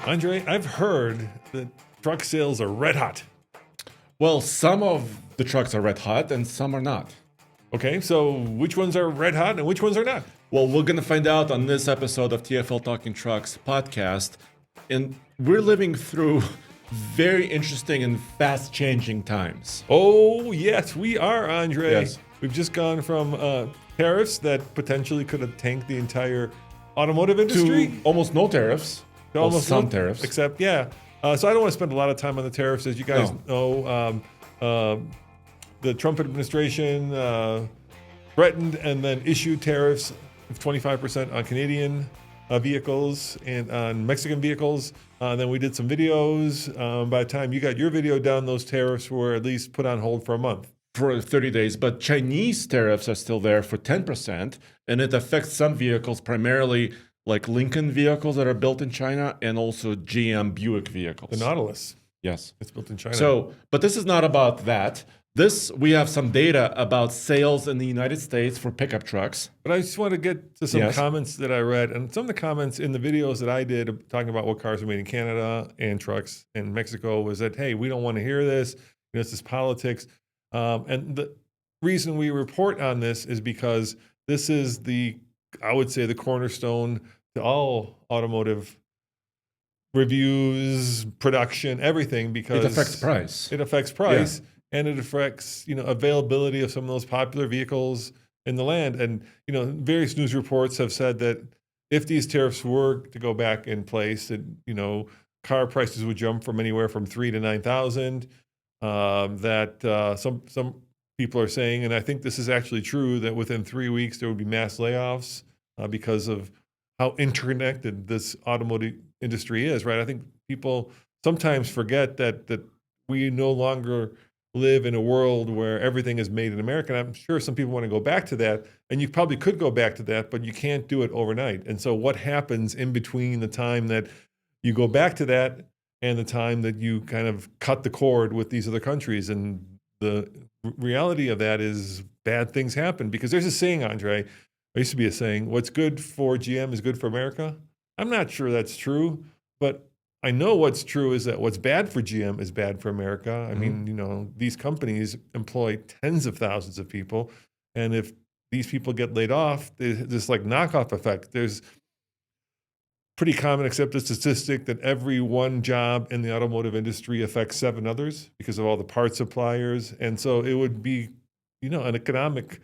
Andre, I've heard that truck sales are red hot. Well, some of the trucks are red hot and some are not. Okay, so which ones are red hot and which ones are not? Well, we're going to find out on this episode of TFL Talking Trucks podcast. And we're living through very interesting and fast changing times. Oh, yes, we are, Andre. Yes. We've just gone from tariffs that potentially could have tanked the entire automotive industry To almost no tariffs. to Well, some tariffs. Except, yeah. So I don't want to spend a lot of time on the tariffs. As you guys know, the Trump administration threatened and then issued tariffs of 25% on Canadian vehicles and on Mexican vehicles. Then we did some videos. By the time you got your video down, those tariffs were at least put on hold for a month. For 30 days, but Chinese tariffs are still there for 10%, and it affects some vehicles, primarily like Lincoln vehicles that are built in China, and also GM Buick vehicles. The Nautilus, Yes. it's built in China. So, but this is not about that. We have some data about sales in the United States for pickup trucks. But I just want to get to some Yes. comments that I read. And some of the comments in the videos that I did talking about what cars are made in Canada and trucks in Mexico was that, hey, we don't want to hear this. This is politics. And the reason we report on this is because this is I would say, the cornerstone to all automotive reviews, production, everything, because It affects price. It affects price, and it affects availability of some of those popular vehicles in the land. And various news reports have said that if these tariffs were to go back in place, that car prices would jump from anywhere from 3,000 to 9,000. That some people are saying, and I think this is actually true, that within 3 weeks there would be mass layoffs because of how interconnected this automotive industry is, right? I think people sometimes forget that we no longer live in a world where everything is made in America. And I'm sure some people want to go back to that, and you probably could go back to that, but you can't do it overnight. And so what happens in between the time that you go back to that and the time that you kind of cut the cord with these other countries? And the reality of that is bad things happen, because there's a saying, Andre, there used to be a saying, what's good for GM is good for America. I'm not sure that's true, but I know what's true is that what's bad for GM is bad for America. I mean, these companies employ tens of thousands of people. And if these people get laid off, there's this like knockoff effect. There's pretty common accepted statistic that every one job in the automotive industry affects 7 others because of all the parts suppliers. And so it would be, an economic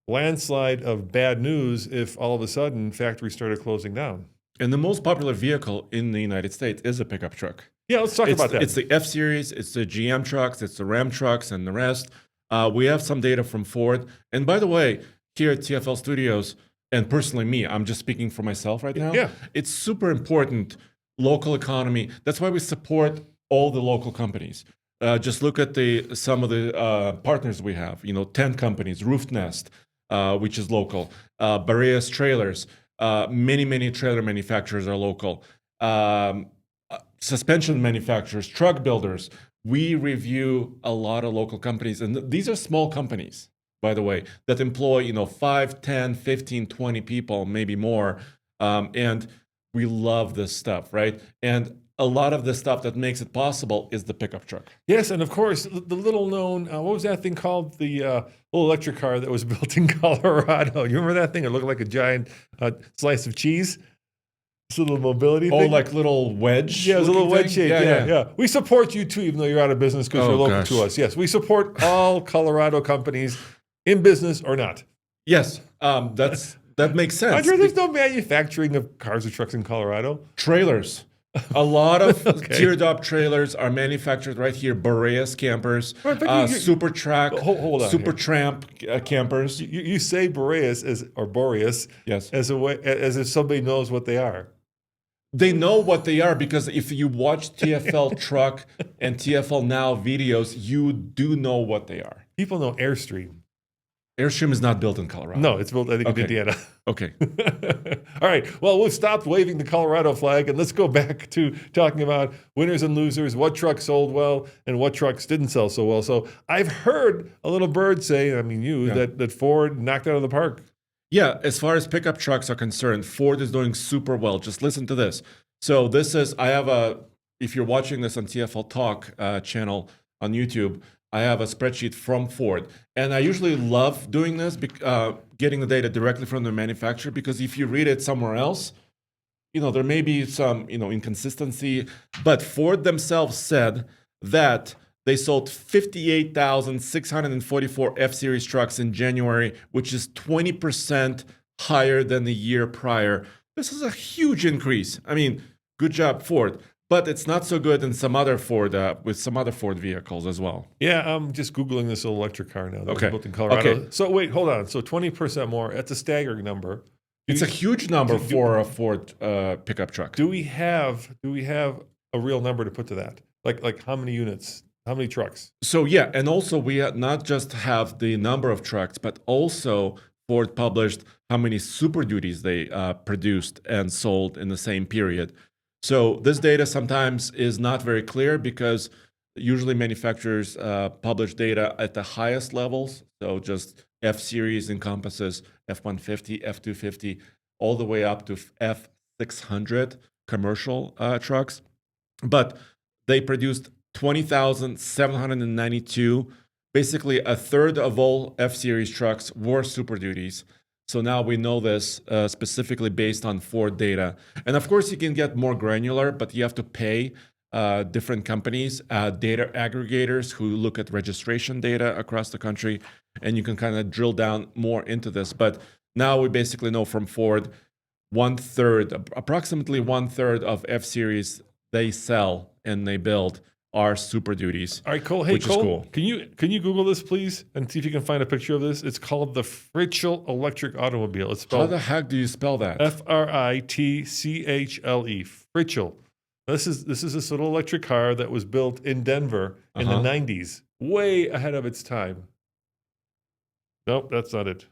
landslide of bad news if all of a sudden factories started closing down. And the most popular vehicle in the United States is a pickup truck. Yeah, let's talk about that. It's the F-Series, it's the GM trucks, it's the Ram trucks, and the rest. We have some data from Ford. And by the way, here at TFL Studios, and personally me, I'm just speaking for myself right now. Yeah. It's super important, local economy. That's why we support all the local companies. Just look at some of the partners we have. Tent companies, Roof Nest, which is local. Boreas Trailers. Many trailer manufacturers are local. Suspension manufacturers, truck builders. We review a lot of local companies. And these are small companies, by the way, that employ 5, 10, 15, 20 people, maybe more. And we love this stuff, right? And a lot of the stuff that makes it possible is the pickup truck. Yes, and of course, the little known, what was that thing called? The little electric car that was built in Colorado. You remember that thing? It looked like a giant slice of cheese. This little mobility thing. Oh, like little wedge? Yeah, it was a little looking wedge thing? shape. Yeah. We support you too, even though you're out of business because you're local gosh. to us. Yes, we support all Colorado companies in business or not. Yes, that makes sense. Andre, there's no manufacturing of cars or trucks in Colorado. Trailers. A lot of Okay. teardrop trailers are manufactured right here. Boreas campers, Right, but Super Track, Hold on Super here. Tramp campers. You say Boreas or Boreas Yes. as if somebody knows what they are. They know what they are because if you watch TFL Truck and TFL Now videos, you do know what they are. People know Airstream. Airstream is not built in Colorado. No, it's built, I think, Okay. in Indiana. Okay. All right. Well, we've stopped waving the Colorado flag, and let's go back to talking about winners and losers, what trucks sold well, and what trucks didn't sell so well. So I've heard a little bird say, that Ford knocked it out of the park. Yeah, as far as pickup trucks are concerned, Ford is doing super well. Just listen to this. So this is, I have a, if you're watching this on TFL Talk channel on YouTube, I have a spreadsheet from Ford. And I usually love doing this, getting the data directly from the manufacturer, because if you read it somewhere else, there may be some, inconsistency. But Ford themselves said that they sold 58,644 F-Series trucks in January, which is 20% higher than the year prior. This is a huge increase. I mean, good job, Ford. But it's not so good in some other Ford, with some other Ford vehicles as well. Yeah, I'm just Googling this little electric car now that was Okay. built in Colorado. Okay. So wait, hold on. So 20% more. That's a staggering number. It's a huge number for a Ford pickup truck. Do we have a real number to put to that? Like how many units? How many trucks? So yeah, and also we not just have the number of trucks, but also Ford published how many Super Duties they produced and sold in the same period. So this data sometimes is not very clear because usually manufacturers publish data at the highest levels. So just F-Series encompasses F-150, F-250, all the way up to F-600 commercial trucks. But they produced 20,792. Basically, a third of all F-Series trucks were Super Duties. So now we know this specifically based on Ford data. And of course, you can get more granular, but you have to pay different companies, data aggregators who look at registration data across the country, and you can kind of drill down more into this. But now we basically know from Ford, approximately one third of F-Series they sell and they build are Super Duties. All right, Cole. Hey, which Cole, is cool. can you Google this, please, and see if you can find a picture of this? It's called the Fritschel electric automobile. It's How spelled the heck do you spell that? Fritschle. Fritschel. This is this little electric car that was built in Denver in the 90s, way ahead of its time. Nope, that's not it.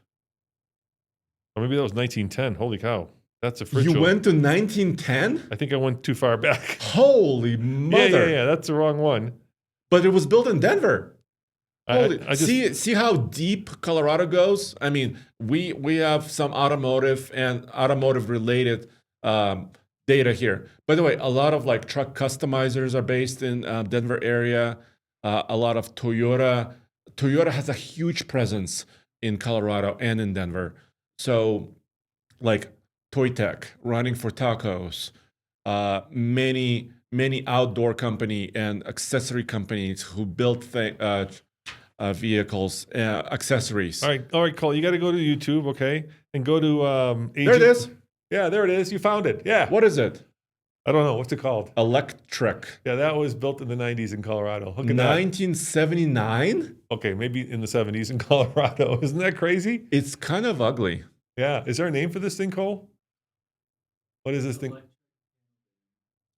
Or maybe that was 1910. Holy cow. That's a Fritschel. You went to 1910? I think I went too far back. Holy mother. Yeah, that's the wrong one. But it was built in Denver. Holy, I just, see how deep Colorado goes? I mean, we have some automotive and automotive related data here. By the way, a lot of like truck customizers are based in Denver area. A lot of Toyota has a huge presence in Colorado and in Denver. So like Toy Tech, running for tacos, many outdoor company and accessory companies who build vehicles, accessories. all right, Cole, you got to go to YouTube, okay, and go to There it is. Yeah, there it is. You found it. Yeah. What is it? I don't know. What's it called? Electric. Yeah, that was built in the 90s in Colorado. Look at 1979? that. Okay, maybe in the 70s in Colorado. Isn't that crazy? It's kind of ugly. Yeah. Is there a name for this thing, Cole? What is this thing?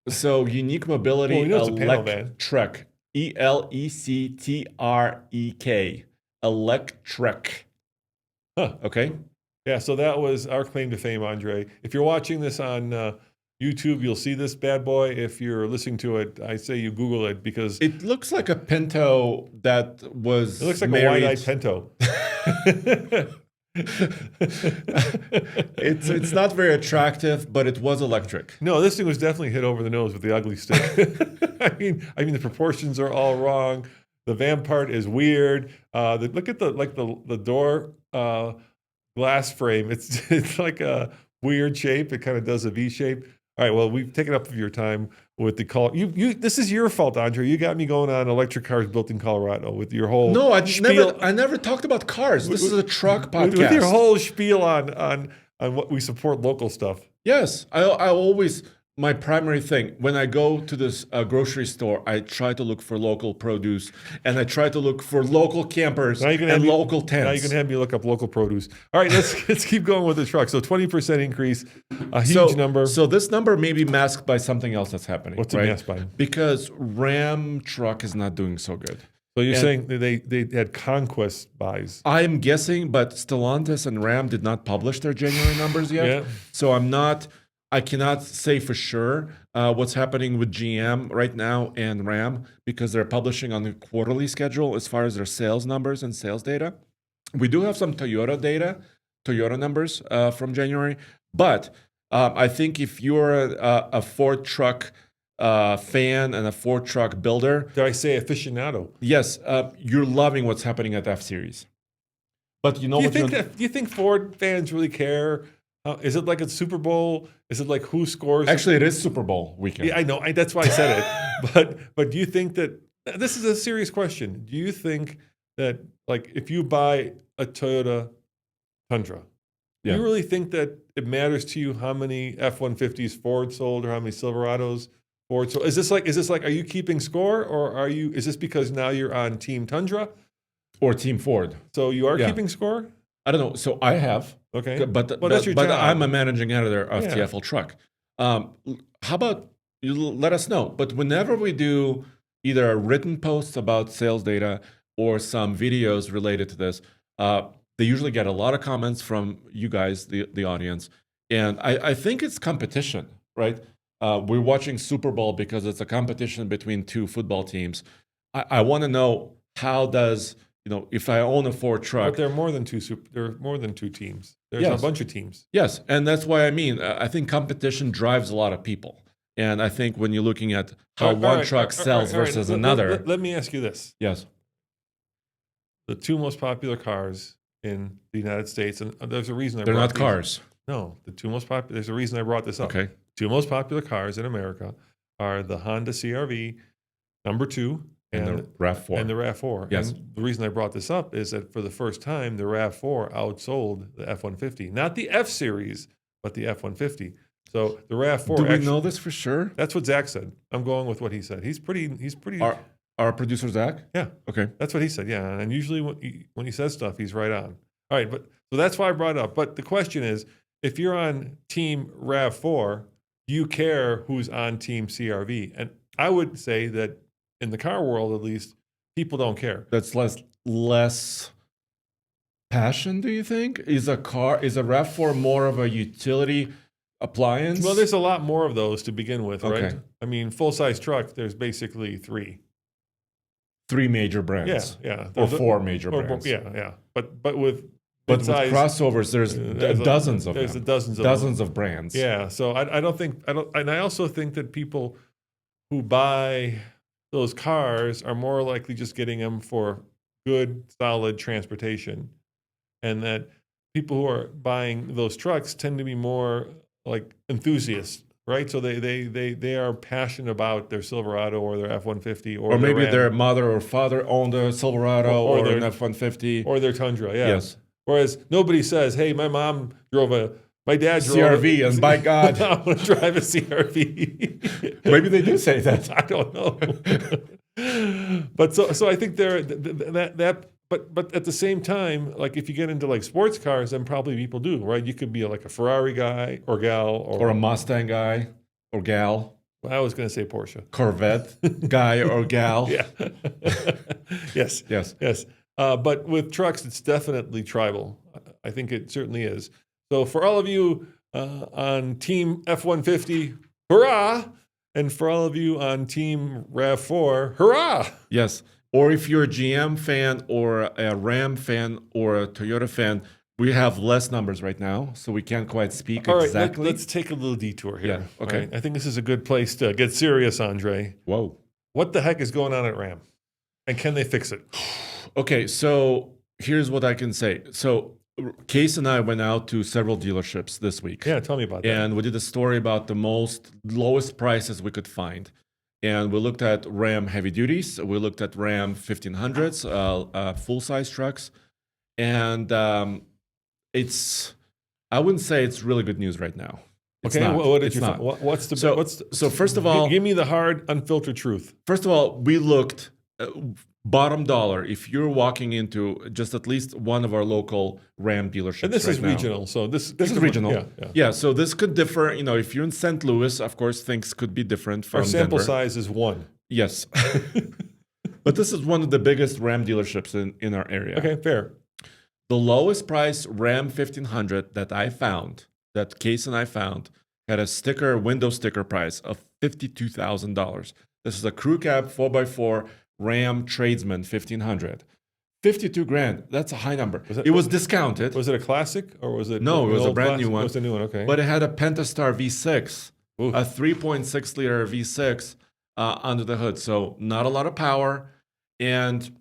So unique mobility Well, we know it's a panel van. electric. Electrek. Electric. Huh. Okay. Yeah, so that was our claim to fame, Andre. If you're watching this on YouTube, you'll see this bad boy. If you're listening to it, I say you Google it because It looks like a Pinto that was it looks like married. a wide-eyed Pinto. It's not very attractive, but it was electric. No, this thing was definitely hit over the nose with the ugly stick. I mean, the proportions are all wrong. The van part is weird. Look at the door glass frame. It's like a weird shape. It kind of does a V shape. All right. Well, we've taken up of your time with the call. This is your fault, Andre. You got me going on electric cars built in Colorado with your whole No, spiel. I never talked about cars. This is a truck podcast. With your whole spiel on what we support local stuff. Yes, I always, my primary thing when I go to this grocery store, I try to look for local produce and I try to look for local campers and local tents. Now you can have me look up local produce. All right, let's keep going with the truck. So 20% increase, a huge number. So this number may be masked by something else that's happening. What's it masked by? Because Ram truck is not doing so good. So you're saying they had conquest buys? I'm guessing, but Stellantis and Ram did not publish their January numbers yet. Yeah. So I cannot say for sure what's happening with GM right now and Ram because they're publishing on the quarterly schedule as far as their sales numbers and sales data. We do have some Toyota numbers from January, but I think if you're a Ford truck fan and a Ford truck builder, Did I say aficionado? yes, you're loving what's happening at F Series. But you know what? Do you think Ford fans really care? Is it like a Super Bowl? Is it like who scores? Actually, it is Super Bowl weekend. Yeah, I know. That's why I said it. But do you think that this is a serious question? Do you think that like if you buy a Toyota Tundra, do Yeah. you really think that it matters to you how many F-150s Ford sold or how many Silverados Ford sold? Is this like are you keeping score or is this because now you're on Team Tundra? Or Team Ford. So you are Yeah. keeping score? I don't know. So I have. Okay. But Well, that's your but job. I'm a managing editor of Yeah. TFL Truck. How about you let us know? But whenever we do either a written posts about sales data or some videos related to this, they usually get a lot of comments from you guys, the audience. And I think it's competition, right? We're watching Super Bowl because it's a competition between two football teams. I want to know how does, if I own a Ford truck. But there are more than two teams. There's Yes. a bunch of teams. Yes, and that's why I think competition drives a lot of people. And I think when you're looking at how one truck sells versus another. Let me ask you this. Yes. The two most popular cars in the United States, and there's a reason They're not cars. No, the two most popular, there's a reason I brought this up. Okay. Two most popular cars in America are the Honda CRV, number 2, And the RAV4. And the RAV4. Yes. And the reason I brought this up is that for the first time, the RAV4 outsold the F-150. Not the F-Series, but the F-150. So the RAV4 Do we know this for sure? That's what Zach said. I'm going with what he said. He's pretty. Our producer, Zach? Yeah. Okay. That's what he said. Yeah. And usually when he says stuff, he's right on. All right. So that's why I brought it up. But the question is, if you're on Team RAV4, do you care who's on Team CRV? And I would say that in the car world, at least, people don't care. That's less passion, do you think? Is a RAV4 more of a utility appliance? Well, there's a lot more of those to begin with, right? Okay. I mean, full-size truck, there's basically 3. 3 major brands. Yeah. Or 4 major brands. Yeah. But with crossovers, there's dozens of them. There's dozens of brands. Yeah. So I don't, and I also think that people who buy those cars are more likely just getting them for good, solid transportation, and that people who are buying those trucks tend to be more like enthusiasts, right? So they are passionate about their Silverado or their F-150 or maybe Ram, their mother or father owned a Silverado or an F-150 or their Tundra. Yeah. Yes. Whereas nobody says, "Hey, my dad drove CRV, and by God, I want to drive a CRV." Maybe they do say that. I don't know. But so I think but at the same time, like if you get into like sports cars, then probably people do, right? You could be like a Ferrari guy or gal or a Mustang guy or gal. I was going to say Porsche. Corvette guy or gal. Yeah. Yes. But with trucks, it's definitely tribal. I think it certainly is. So for all of you on Team F-150, hurrah! And for all of you on Team RAV4, hurrah! Yes. Or if you're a GM fan or a Ram fan or a Toyota fan, we have less numbers right now, so we can't quite speak exactly. Let's take a little detour here. Yeah, okay. Right? I think this is a good place to get serious, Andre. Whoa. What the heck is going on at Ram? And can they fix it? Okay, so here's what I can say. So Case and I went out to several dealerships this week. Yeah, tell me about that. And we did a story about the lowest prices we could find. And we looked at Ram heavy duties. We looked at Ram 1500s, full-size trucks. And I wouldn't say it's really good news right now. It's okay, not. what did you find? What's the so first of all, give me the hard, unfiltered truth. First of all, we looked bottom dollar. If you're walking into just at least one of our local Ram dealerships, and this right is now, regional, so this is regional. Yeah. So this could differ. If you're in St. Louis, of course, things could be different from our sample Denver. size is 1. Yes, but this is one of the biggest Ram dealerships in our area. Okay, fair. The lowest price Ram 1500 that Case and I found, had a window sticker price of $52,000. This is a crew cab 4x4 Ram Tradesman 1500. 52 grand. That's a high number. Was it- It was discounted. Was it a classic or was it No, an it was a old brand new classic? one. It was a new one. Okay. But it had a Pentastar V6, Oof. a 3.6 liter V6 under the hood. So not a lot of power. And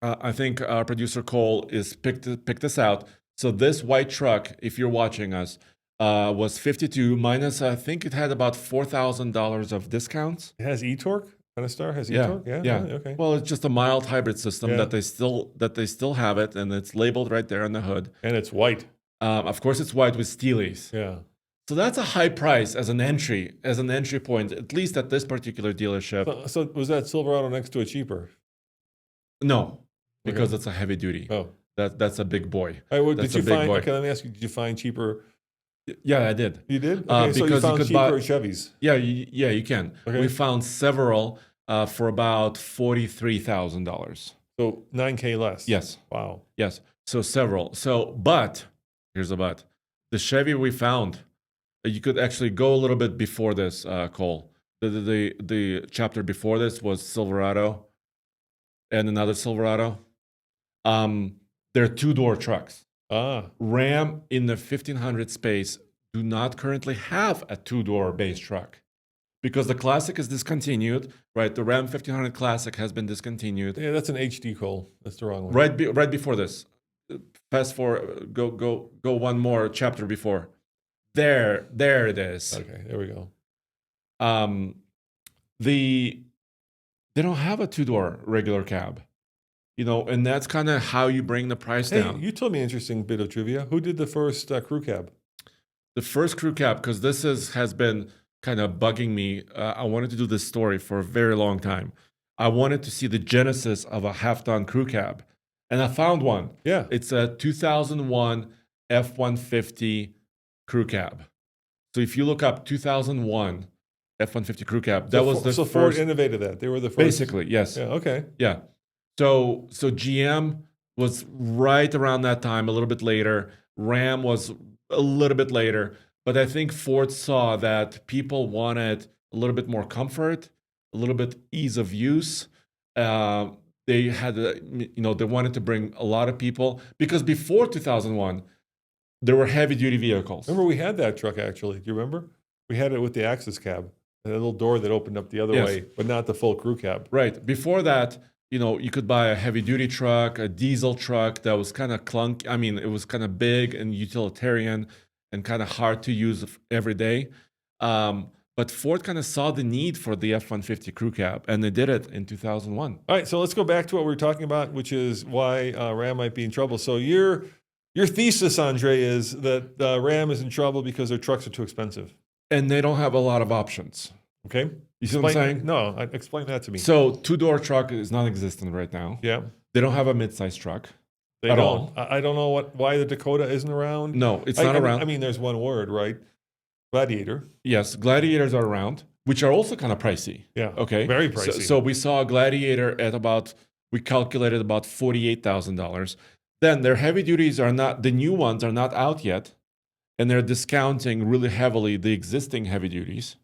I think our producer Cole is picked this out. So this white truck, if you're watching us, was 52 minus. I think it had about $4,000 of discounts. It has e-torque. Pentastar has Yeah, e-torque. Yeah. yeah. Really? Okay. Well, it's just a mild hybrid system Yeah. that they still have it, and it's labeled right there on the hood. And it's white. Of course, it's white with steelies. Yeah. So that's a high price as an entry point, at least at this particular dealership. So was that Silverado next to a cheaper? No, because Okay. it's a heavy duty. Oh. That's a big boy. All right, well, That's did you a big find? boy. Okay, let me ask you. Did you find cheaper? Yeah, I did. You did. Okay, so you because you found could cheaper buy- Chevys. Yeah, you can. Okay. We found several for about $43,000. So $9K less. Yes. Wow. Yes. So several. But here's a but. The Chevy we found, you could actually go a little bit before this, Cole. The chapter before this was Silverado and another Silverado. They're two-door trucks. Ah. Ram in the 1500 space do not currently have a two-door base truck because the Classic is discontinued, right? The Ram 1500 Classic has been discontinued. Yeah, that's an HD Cole. That's the wrong one. Right before this. Fast forward, go one more chapter before. There it is. Okay, there we go. They don't have a two-door regular cab, and that's kind of how you bring the price Hey, down. you told me an interesting bit of trivia. Who did the first crew cab? The first crew cab, because this has been kind of bugging me. I wanted to do this story for a very long time. I wanted to see the genesis of a half-ton crew cab, and I found one. Yeah. It's a 2001 F-150 crew cab. So if you look up 2001 F-150 crew cab, that was the so Ford first. innovated that. They were the first. Basically, yes. Yeah. Okay. Yeah. So GM was right around that time, a little bit later. Ram was a little bit later, but I think Ford saw that people wanted a little bit more comfort, a little bit ease of use. They had, they wanted to bring a lot of people because before 2001, there were heavy duty vehicles. Remember, we had that truck actually. Do you remember? We had it with the Axis cab, and a little door that opened up the other Yes. way, but not the full crew cab. Right. Before that, you could buy a heavy duty truck, a diesel truck that was kind of clunky. I mean, it was kind of big and utilitarian and kind of hard to use every day. But Ford kind of saw the need for the F-150 crew cab, and they did it in 2001. All right, so let's go back to what we were talking about, which is why Ram might be in trouble. So your thesis, Andre, is that Ram is in trouble because their trucks are too expensive. And they don't have a lot of options. Okay, You see what I'm saying? No, explain that to me. So two-door truck is non-existent right now. Yeah, They don't have a mid-size truck. they At don't. all. I don't know why the Dakota isn't around. No, it's not around. I mean, there's one word, right? Gladiator. Yes, Gladiators are around, which are also kind of pricey. Yeah. Okay. Very pricey. So we saw a Gladiator at we calculated about $48,000. Then their heavy duties the new ones are not out yet, and they're discounting really heavily the existing heavy duties.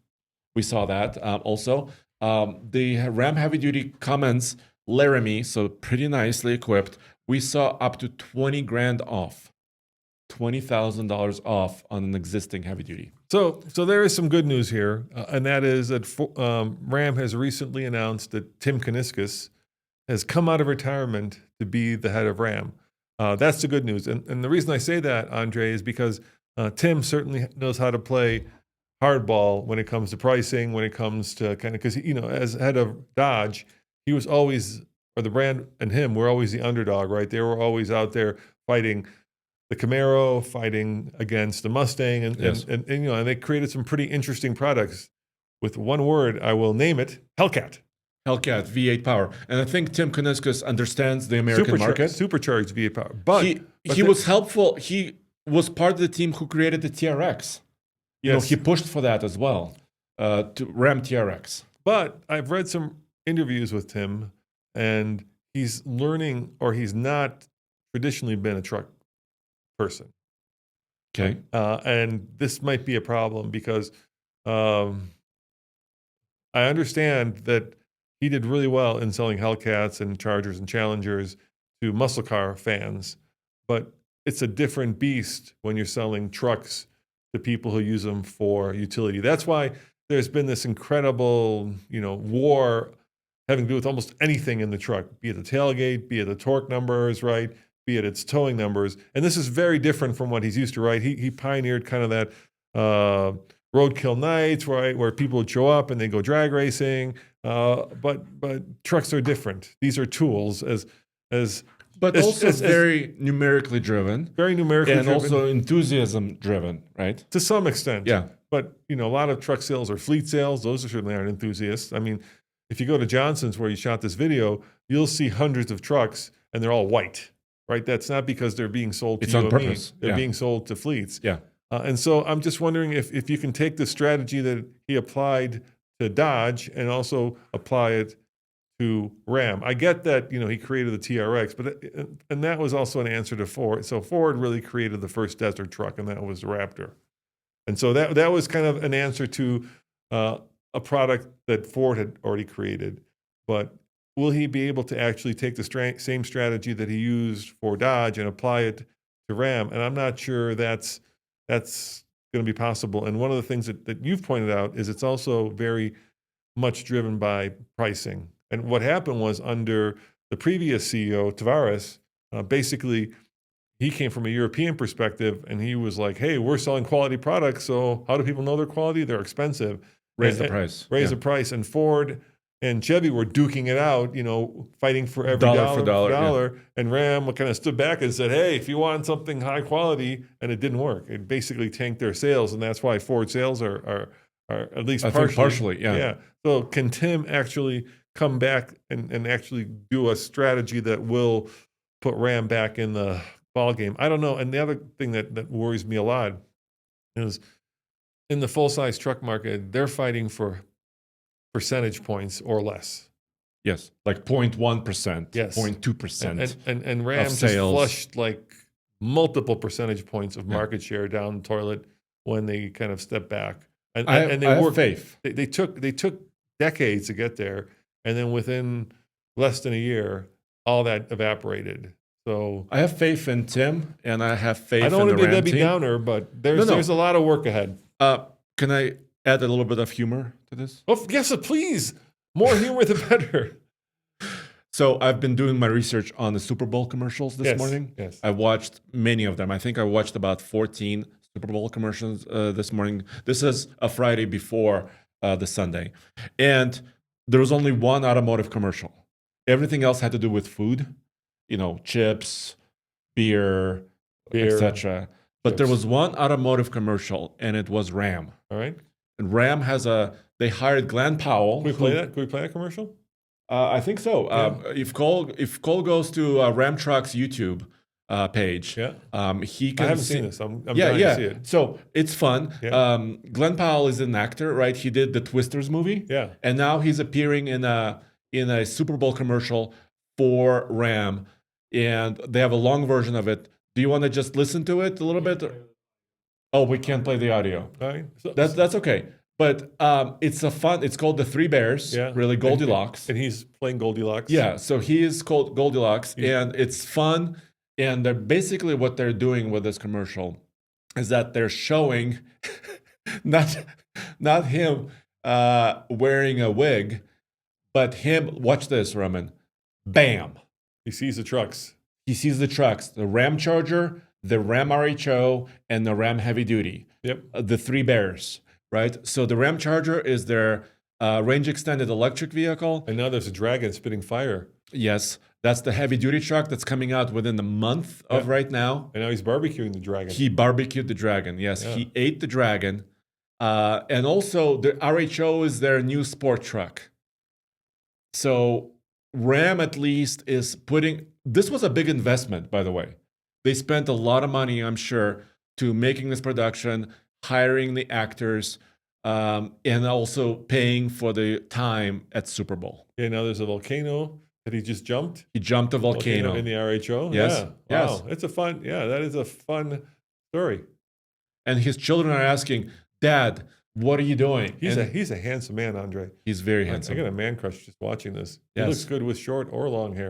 We saw that also. The Ram heavy duty Cummins Laramie, so pretty nicely equipped. We saw up to 20 grand off. $20,000 off on an existing heavy duty. So there is some good news here, and that is that Ram has recently announced that Tim Kuniskis has come out of retirement to be the head of Ram. That's the good news, and the reason I say that, Andre, is because Tim certainly knows how to play hardball when it comes to pricing, when it comes to because as head of Dodge, he was always, or the brand and him were always the underdog, right? They were always out there fighting the Camaro, fighting against the Mustang, and they created some pretty interesting products. With one word, I will name it: Hellcat. Hellcat V8 power, and I think Tim Kuniskis understands the American market. Supercharged V8 power, but he was helpful. He was part of the team who created the TRX. Yes, he pushed for that as well, to Ram TRX. But I've read some interviews with Tim, and he's learning, or he's not traditionally been a truck person. Okay. And this might be a problem because I understand that he did really well in selling Hellcats and Chargers and Challengers to muscle car fans, but it's a different beast when you're selling trucks to people who use them for utility. That's why there's been this incredible, war having to do with almost anything in the truck, be it the tailgate, be it the torque numbers, right? Be it its towing numbers. And this is very different from what he's used to, right? He pioneered kind of that roadkill nights, right, where people would show up and they go drag racing. But trucks are different. These are tools but also very numerically driven, and also enthusiasm driven, right? To some extent. Yeah. But a lot of truck sales are fleet sales. Those certainly aren't enthusiasts. I mean, if you go to Johnson's where you shot this video, you'll see hundreds of trucks and they're all white, right? That's not because they're being sold to it's you on and purpose. me. They're being sold to fleets. Yeah. And so I'm just wondering if you can take the strategy that he applied to Dodge and also apply it to Ram. I get that, he created the TRX, and that was also an answer to Ford. So Ford really created the first desert truck, and that was the Raptor. And so that was kind of an answer to a product that Ford had already created. But will he be able to actually take the same strategy that he used for Dodge and apply it to Ram? And I'm not sure that's going to be possible. And one of the things that you've pointed out is it's also very much driven by pricing. And what happened was under the previous CEO, Tavares, basically he came from a European perspective and he was like, hey, we're selling quality products. So how do people know they're quality? They're expensive. Raise the price. Raise the price. And Ford and Chevy were duking it out, fighting for every dollar for dollar. Yeah. And Ram kind of stood back and said, hey, if you want something high quality, and it didn't work. It basically tanked their sales. And that's why Ford sales are at least partially. Yeah. So can Tim actually come back and actually do a strategy that will put Ram back in the ball game? I don't know. And the other thing that worries me a lot is in the full-size truck market, they're fighting for percentage points or less. Yes, like 0.1%, yes. 0.2%. And Ram just flushed like multiple percentage points of market share down the toilet when they kind of stepped back. And they have faith. They took decades to get there, and then within less than a year, all that evaporated. So I have faith in Tim, and I have faith in the Ram team. I don't want to be Debbie Downer, but there's a lot of work ahead. Can I add a little bit of humor to this? Oh, yes, please. More humor, the better. So I've been doing my research on the Super Bowl commercials this morning. Yes. I watched many of them. I think I watched about 14 Super Bowl commercials this morning. This is a Friday before the Sunday. And there was only one automotive commercial. Everything else had to do with food, chips, beer. Etc. But there was one automotive commercial, and it was Ram. All right. And Ram they hired Glenn Powell. Can we play that? Can we play that commercial? I think so. Yeah. If Cole goes to Ram Truck's YouTube page, he can. I haven't seen this. I'm dying to see it. So it's fun. Yeah. Glenn Powell is an actor, right? He did the Twisters movie. Yeah. And now he's appearing in a Super Bowl commercial for Ram, and they have a long version of it. Do you want to just listen to it a little bit? Oh, we can't play the audio. All right. That's okay. But it's called The Three Bears, really Goldilocks. And he's playing Goldilocks. Yeah, so he is called Goldilocks, and it's fun. And basically what they're doing with this commercial is that they're showing not him wearing a wig, but him, watch this, Roman, bam. He sees the trucks. He sees the trucks, the Ram Charger, the Ram RHO, and the Ram Heavy Duty. Yep. The Three Bears, right? So the Ram Charger is their range extended electric vehicle. And now there's a Dragon spitting fire. Yes, that's the heavy duty truck that's coming out within the month of right now. And now he's barbecuing the Dragon. He barbecued the Dragon, yes. Yeah. He ate the Dragon. And also the RHO is their new sport truck. So Ram at least is this was a big investment, by the way. They spent a lot of money, I'm sure, to making this production, hiring the actors, and also paying for the time at Super Bowl. Yeah, now there's a volcano that he just jumped. He jumped a volcano in the RHO. Yes. Yeah. Wow. It's that is a fun story. And his children are asking, Dad, what are you doing? He's a handsome man, Andre. He's very handsome. I got a man crush just watching this. Yes. He looks good with short or long hair.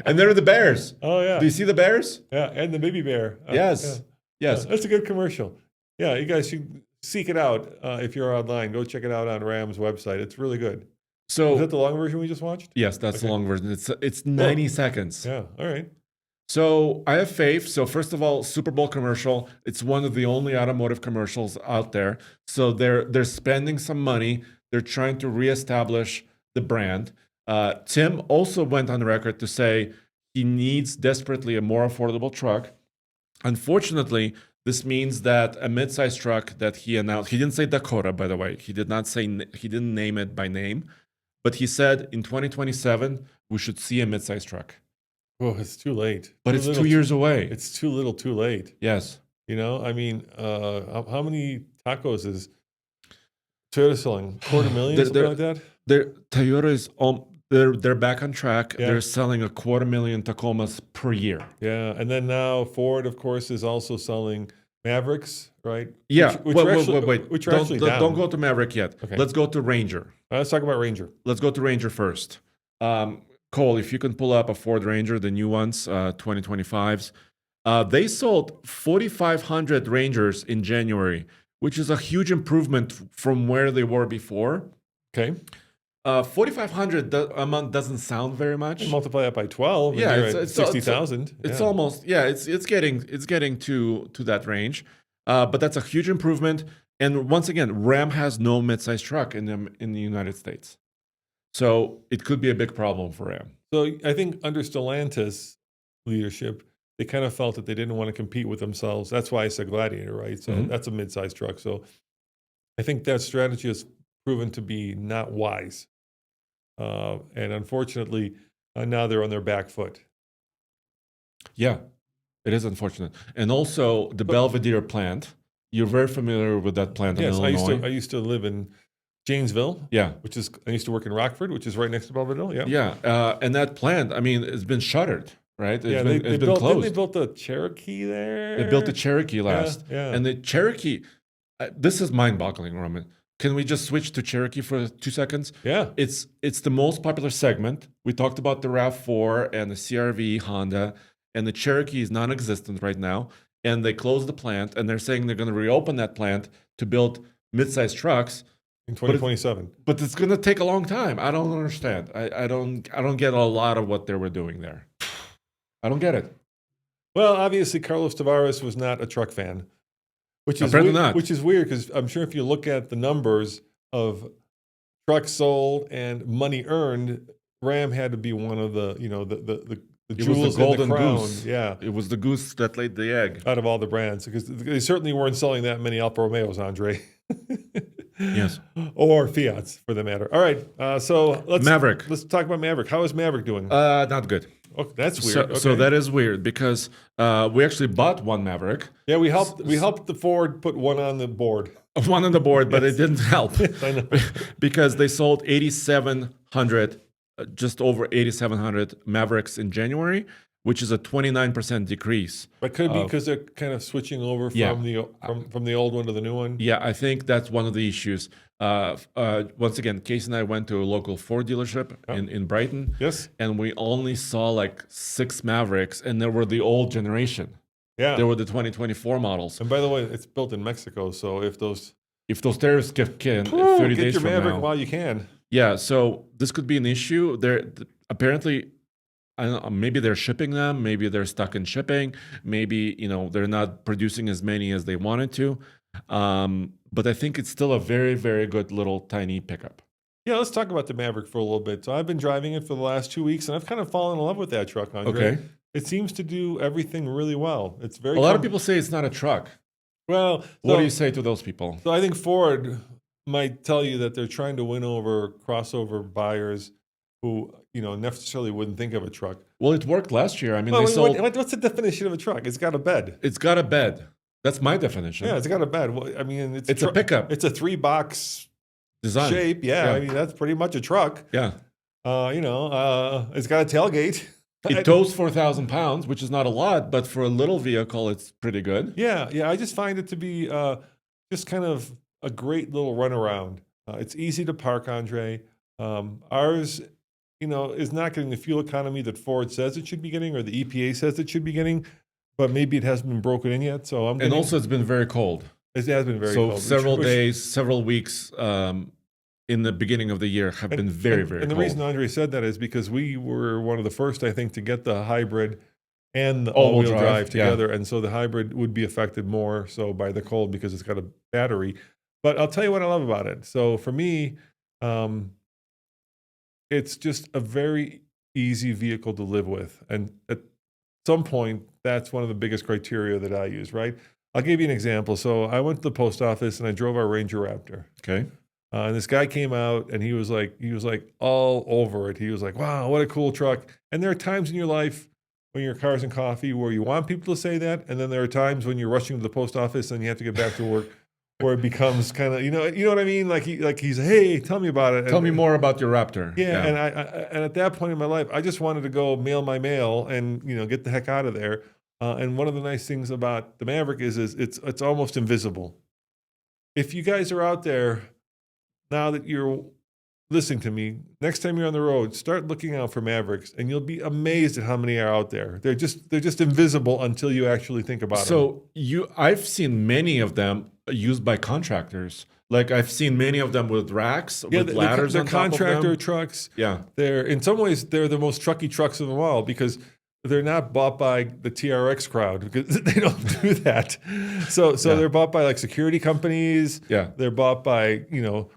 And there are the bears. Oh Do yeah, you see the bears? yeah, and the baby bear. Yeah, Yes. yeah, Yes. that's a good commercial. Yeah, you guys should seek it out if you're online. Go check it out on Ram's website. It's really good. Is that So the long version we just watched? yes, that's the Okay. long version. It's Cool. 90 seconds. Yeah. All right. So I have faith. So first of all, Super Bowl commercial. It's one of the only automotive commercials out there. So they're spending some money. They're trying to reestablish the brand. Tim also went on record to say he needs desperately a more affordable truck. Unfortunately, this means that a midsize truck that he announced, he didn't say Dakota, by the way. He did not say, he didn't name it by name, but he said in 2027, we should see a midsize truck. Oh, it's too late. But Too it's little, 2 years away. It's too little, too late. Yes. You know, I mean, how many tacos is Toyota selling? Quarter million, something like that? Toyota is they're back on track. Yeah. They're selling 250,000 Tacomas per year. Yeah, and then now Ford, of course, is also selling Mavericks, right? Yeah. Which Wait. Which are actually down. Don't go to Maverick yet. Okay. Let's go to Ranger. Let's talk about Ranger. Let's go to Ranger first. Cole, if you can pull up a Ford Ranger, the new ones, 2025s. They sold 4,500 Rangers in January, which is a huge improvement from where they were before. Okay. 4,500 a month doesn't sound very much. You multiply that by 12. And Yeah, you're at 60,000. It's almost it's getting to that range, but that's a huge improvement. And once again, Ram has no midsize truck in the United States, so it could be a big problem for Ram. So I think under Stellantis leadership, they kind of felt that they didn't want to compete with themselves. That's why I said Gladiator, right? So that's a mid-sized truck. So I think that strategy has proven to be not wise. And unfortunately, now they're on their back foot. Yeah, it is unfortunate. And also the Belvedere plant. You're very familiar with that plant in Illinois. I used to live in Janesville. Yeah. I used to work in Rockford, which is right next to Belvedere. Yeah. Yeah. And that plant, I mean, it's been shuttered, right? It's been built, closed. They built the Cherokee there. They built the Cherokee last. Yeah. And the Cherokee, this is mind-boggling, Roman. Can we just switch to Cherokee for 2 seconds? Yeah. It's the most popular segment. We talked about the RAV4 and the CRV Honda, and the Cherokee is non-existent right now. And they closed the plant, and they're saying they're going to reopen that plant to build mid-sized trucks in 2027. But it's going to take a long time. I don't understand. I don't get a lot of what they were doing there. I don't get it. Well, obviously, Carlos Tavares was not a truck fan, which is Apparently not. Which is weird because I'm sure if you look at the numbers of trucks sold and money earned, Ram had to be one of the the jewels was the golden in the crown. goose. Yeah, it was the goose that laid the egg out of all the brands because they certainly weren't selling that many Alfa Romeos, Andre. Yes, or Fiats for the matter. All right, so Maverick. Let's talk about Maverick. How is Maverick doing? Not good. Oh, that's weird. So that is weird because we actually bought one Maverick. Yeah, we helped the Ford put one on the board. One on the board, but it didn't help. I know. Because they sold 8,700, just over 8,700 Mavericks in January, which is a 29% decrease. But could it be because they're kind of switching over from the old one to the new one? Yeah, I think that's one of the issues. Once again, Casey and I went to a local Ford dealership in Brighton. Yes. And we only saw like 6 Mavericks, and they were the old generation. Yeah. They were the 2024 models. And by the way, it's built in Mexico, so if those tariffs kick in 30 get days your from Maverick now, while you can. yeah, so this could be an issue. Apparently, I don't know, maybe they're shipping them, maybe they're stuck in shipping, maybe they're not producing as many as they wanted to. But I think it's still a very, very good little tiny pickup. Yeah, let's talk about the Maverick for a little bit. So I've been driving it for the last 2 weeks, and I've kind of fallen in love with that truck, Andre. Okay. It seems to do everything really well. It's very A lot of people say it's not a truck. Well, what do you say to those people? So I think Ford might tell you that they're trying to win over crossover buyers who necessarily wouldn't think of a truck. Well, it worked last year. I mean, what's the definition of a truck? It's got a bed. It's got a bed. That's my definition. Yeah, it's got a bed. Well, I mean, it's a pickup. It's a 3-box design shape. Yeah, I mean that's pretty much a truck. Yeah. It's got a tailgate. It tows 4,000 pounds, which is not a lot, but for a little vehicle, it's pretty good. Yeah. I just find it to be just kind of a great little runaround. It's easy to park, Andre. Ours is not getting the fuel economy that Ford says it should be getting or the EPA says it should be getting, but maybe it hasn't been broken in yet. So And also, it's been very cold. It has been very So cold. several days, several weeks in the beginning of the year have been very, very and cold. the reason Andre said that is because we were one of the first, I think, to get the hybrid and the All-wheel all-wheel drive yeah. together. And so the hybrid would be affected more so by the cold because it's got a battery. But I'll tell you what I love about it. So for me, it's just a very easy vehicle to live with. And at some point, that's one of the biggest criteria that I use, right? I'll give you an example. So I went to the post office and I drove our Ranger Raptor. Okay. And this guy came out and he was like all over it. He was like, wow, what a cool truck. And there are times in your life when you're Cars and Coffee where you want people to say that. And then there are times when you're rushing to the post office and you have to get back to work where it becomes kind of, you know what I mean? Like he's, hey, tell me about it. Tell me more about your Raptor. Yeah. And and at that point in my life, I just wanted to go mail my mail and, get the heck out of there. And one of the nice things about the Maverick is it's almost invisible. If you guys are out there, now that you're listening to me, next time you're on the road, start looking out for Mavericks, and you'll be amazed at how many are out there. They're just invisible until you actually think about them. So I've seen many of them used by contractors. Like I've seen many of them with racks, with ladders they're on top of them. contractor trucks. Yeah. They're in some ways they're the most trucky trucks of them all because they're not bought by the TRX crowd because they don't do that. So they're bought by like security companies. Yeah. They're bought by,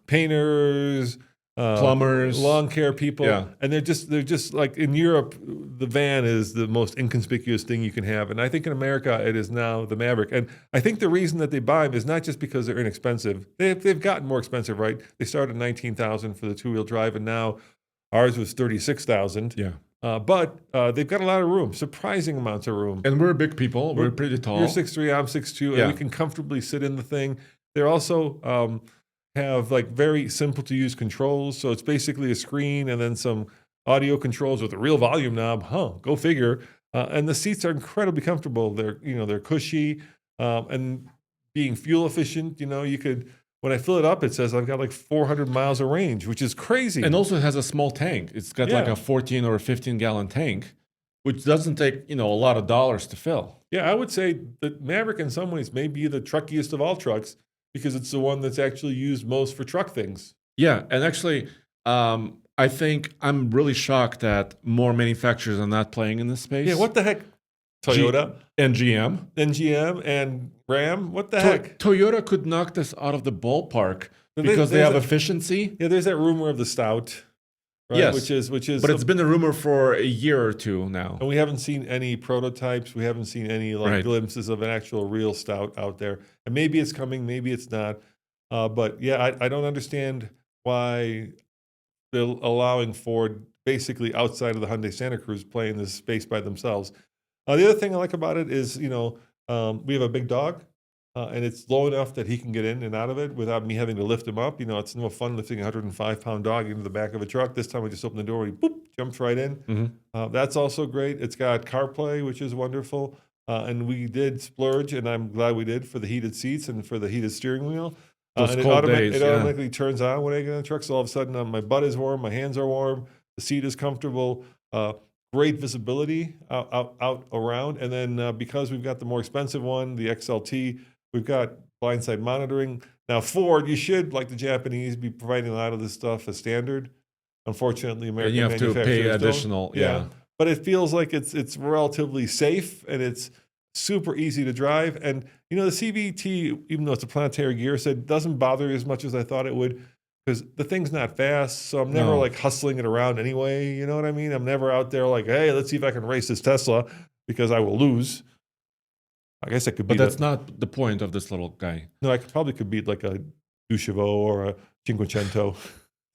painters, plumbers, lawn care people. Yeah. And they're just like in Europe, the van is the most inconspicuous thing you can have. And I think in America, it is now the Maverick. And I think the reason that they buy them is not just because they're inexpensive. They've gotten more expensive, right? They started at $19,000 for the two-wheel drive, and now ours was $36,000. Yeah. But they've got a lot of room, surprising amounts of room. And we're big people. We're pretty tall. You're 6'3", I'm 6'2", Yeah. and we can comfortably sit in the thing. They're also have like very simple to use controls. So it's basically a screen and then some audio controls with a real volume knob. Go figure. And the seats are incredibly comfortable. They're cushy and being fuel efficient. You could. When I fill it up, it says I've got like 400 miles of range, which is crazy. And also it has a small tank. It's got like a 14 or 15 gallon tank, which doesn't take, a lot of dollars to fill. Yeah, I would say that Maverick in some ways may be the truckiest of all trucks because it's the one that's actually used most for truck things. Yeah, and actually, I think I'm really shocked that more manufacturers are not playing in this space. Yeah, what the heck? Toyota and GM. And GM and Ram? What the heck? Toyota could knock this out of the ballpark because they have efficiency. Yeah, there's that rumor of the Stout. Right? Yes. Which is. But it's been a rumor for a year or two now. And we haven't seen any prototypes. We haven't seen any glimpses of an actual real Stout out there. And maybe it's coming, maybe it's not. But yeah, I don't understand why they're allowing Ford basically outside of the Hyundai Santa Cruz playing this space by themselves. The other thing I like about it is, we have a big dog, and it's low enough that he can get in and out of it without me having to lift him up. It's no fun lifting a 105-pound dog into the back of a truck. This time I just open the door and he jumps right in. Mm-hmm. That's also great. It's got CarPlay, which is wonderful. And we did splurge, and I'm glad we did, for the heated seats and for the heated steering wheel. Those and cold days, it automatically turns on when I get in the truck. So all of a sudden, my butt is warm, my hands are warm, the seat is comfortable. Great visibility out around. And then because we've got the more expensive one, the XLT, we've got blindside monitoring. Now, Ford, you should, like the Japanese, be providing a lot of this stuff as standard. Unfortunately, American and you have to pay manufacturers additional. don't. Yeah. But it feels like it's relatively safe and it's super easy to drive. And, the CVT, even though it's a planetary gear, said doesn't bother you as much as I thought it would. Because the thing's not fast, so I'm never like hustling it around anyway. You know what I mean? I'm never out there like, hey, let's see if I can race this Tesla because I will lose. I guess I could beat. But that's not the point of this little guy. No, I probably could beat like a Ducheveau or a Cinquecento.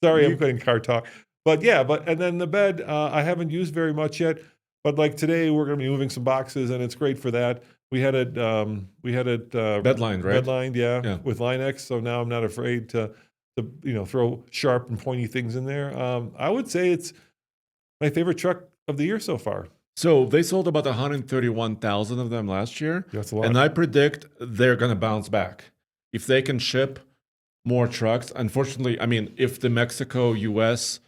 Sorry, I'm putting car talk. But yeah, and then the bed I haven't used very much yet. But like today, we're going to be moving some boxes, and it's great for that. We had it bedlined, right? Bedlined, yeah, with Line-X. So now I'm not afraid to throw sharp and pointy things in there. I would say it's my favorite truck of the year so far. So they sold about 131,000 of them last year. That's a lot. And I predict they're going to bounce back. If they can ship more trucks, unfortunately, if the Mexico-US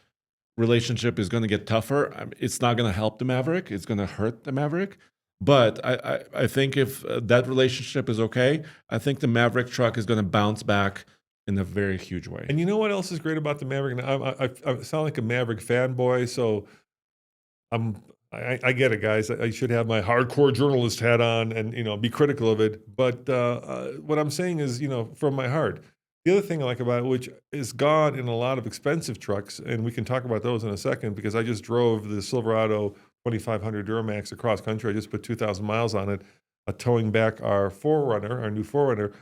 relationship is going to get tougher. It's not going to help the Maverick. It's going to hurt the Maverick. But I think if that relationship is okay, I think the Maverick truck is going to bounce back in a very huge way. And you know what else is great about the Maverick? I sound like a Maverick fanboy, so I get it, guys. I should have my hardcore journalist hat on and be critical of it. But what I'm saying is, from my heart. The other thing I like about it, which is gone in a lot of expensive trucks, and we can talk about those in a second, because I just drove the Silverado 2500 Duramax across country. I just put 2,000 miles on it, towing back our new 4Runner.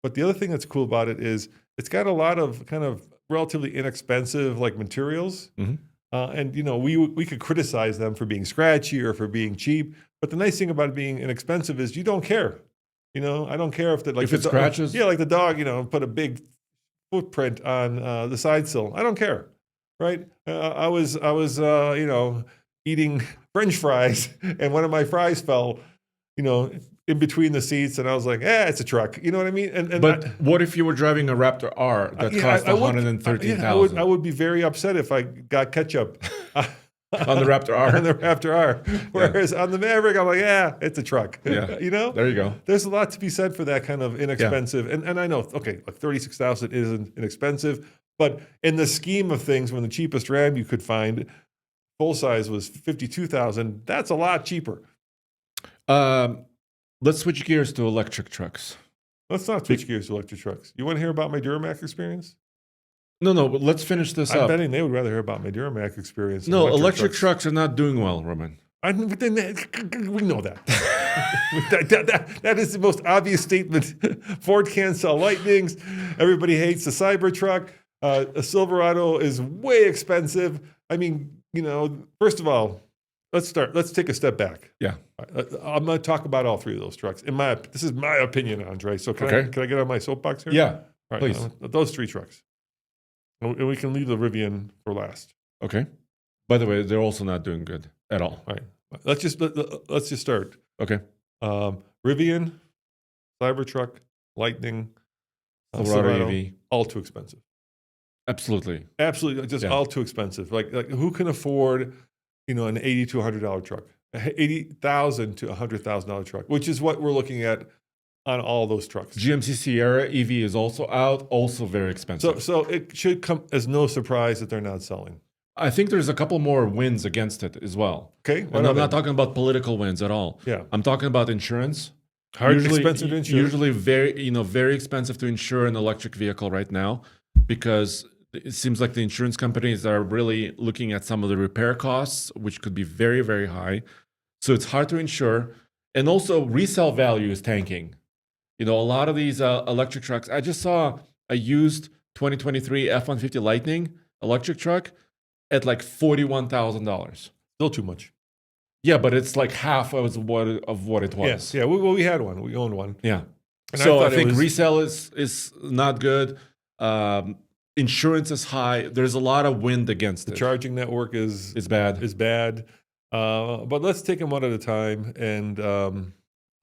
But the other thing that's cool about it is it's got a lot of kind of relatively inexpensive materials. Mm-hmm. And we could criticize them for being scratchy or for being cheap, but the nice thing about it being inexpensive is you don't care. I don't care if if it scratches. Yeah, like the dog, put a big footprint on the side sill. I don't care, right? I was eating French fries, and one of my fries fell, in between the seats, and I was like, it's a truck. You know what I mean? But what if you were driving a Raptor R that cost $113,000? I would be very upset if I got ketchup on the Raptor R. On the Raptor R. Whereas on the Maverick, I'm like, it's a truck. Yeah. There you go. There's a lot to be said for that kind of inexpensive. Yeah. And I know, okay, like $36,000 isn't inexpensive, but in the scheme of things, when the cheapest Ram you could find full size was $52,000, that's a lot cheaper. Let's switch gears to electric trucks. Let's not switch gears to electric trucks. You want to hear about my Duramax experience? No, but let's finish this up. I'm betting they would rather hear about my Duramax experience. No, electric trucks are not doing well, Roman. We know that. That is the most obvious statement. Ford can't sell Lightnings. Everybody hates the Cybertruck. A Silverado is way expensive. I mean, first of all, let's take a step back. Yeah. I'm going to talk about all three of those trucks. This is my opinion, Andre. So can I get on my soapbox here? Yeah, all right, please. Those three trucks. And we can leave the Rivian for last. Okay. By the way, they're also not doing good at all. All right. Let's just start. Okay. Rivian, Cybertruck, Lightning, Silverado EV. All too expensive. Absolutely. Just all too expensive. Like who can afford, an $80,000 to $100 truck, $80,000 to $100,000 truck, which is what we're looking at on all those trucks. GMC Sierra EV is also out, also very expensive. So it should come as no surprise that they're not selling. I think there's a couple more wins against it as well. Okay. And I'm not talking about political wins at all. Yeah. I'm talking about insurance. Expensive to insure. Usually very expensive to insure an electric vehicle right now, because it seems like the insurance companies are really looking at some of the repair costs, which could be very, very high. So it's hard to insure. And also resale value is tanking. A lot of these electric trucks, I just saw a used 2023 F-150 Lightning electric truck at like $41,000. Still too much. Yeah, but it's like half of what it was. Yeah. We had one. We owned one. Yeah. And so I think resale is not good. Insurance is high. There's a lot of wind against it. The charging network is bad. But let's take them one at a time, and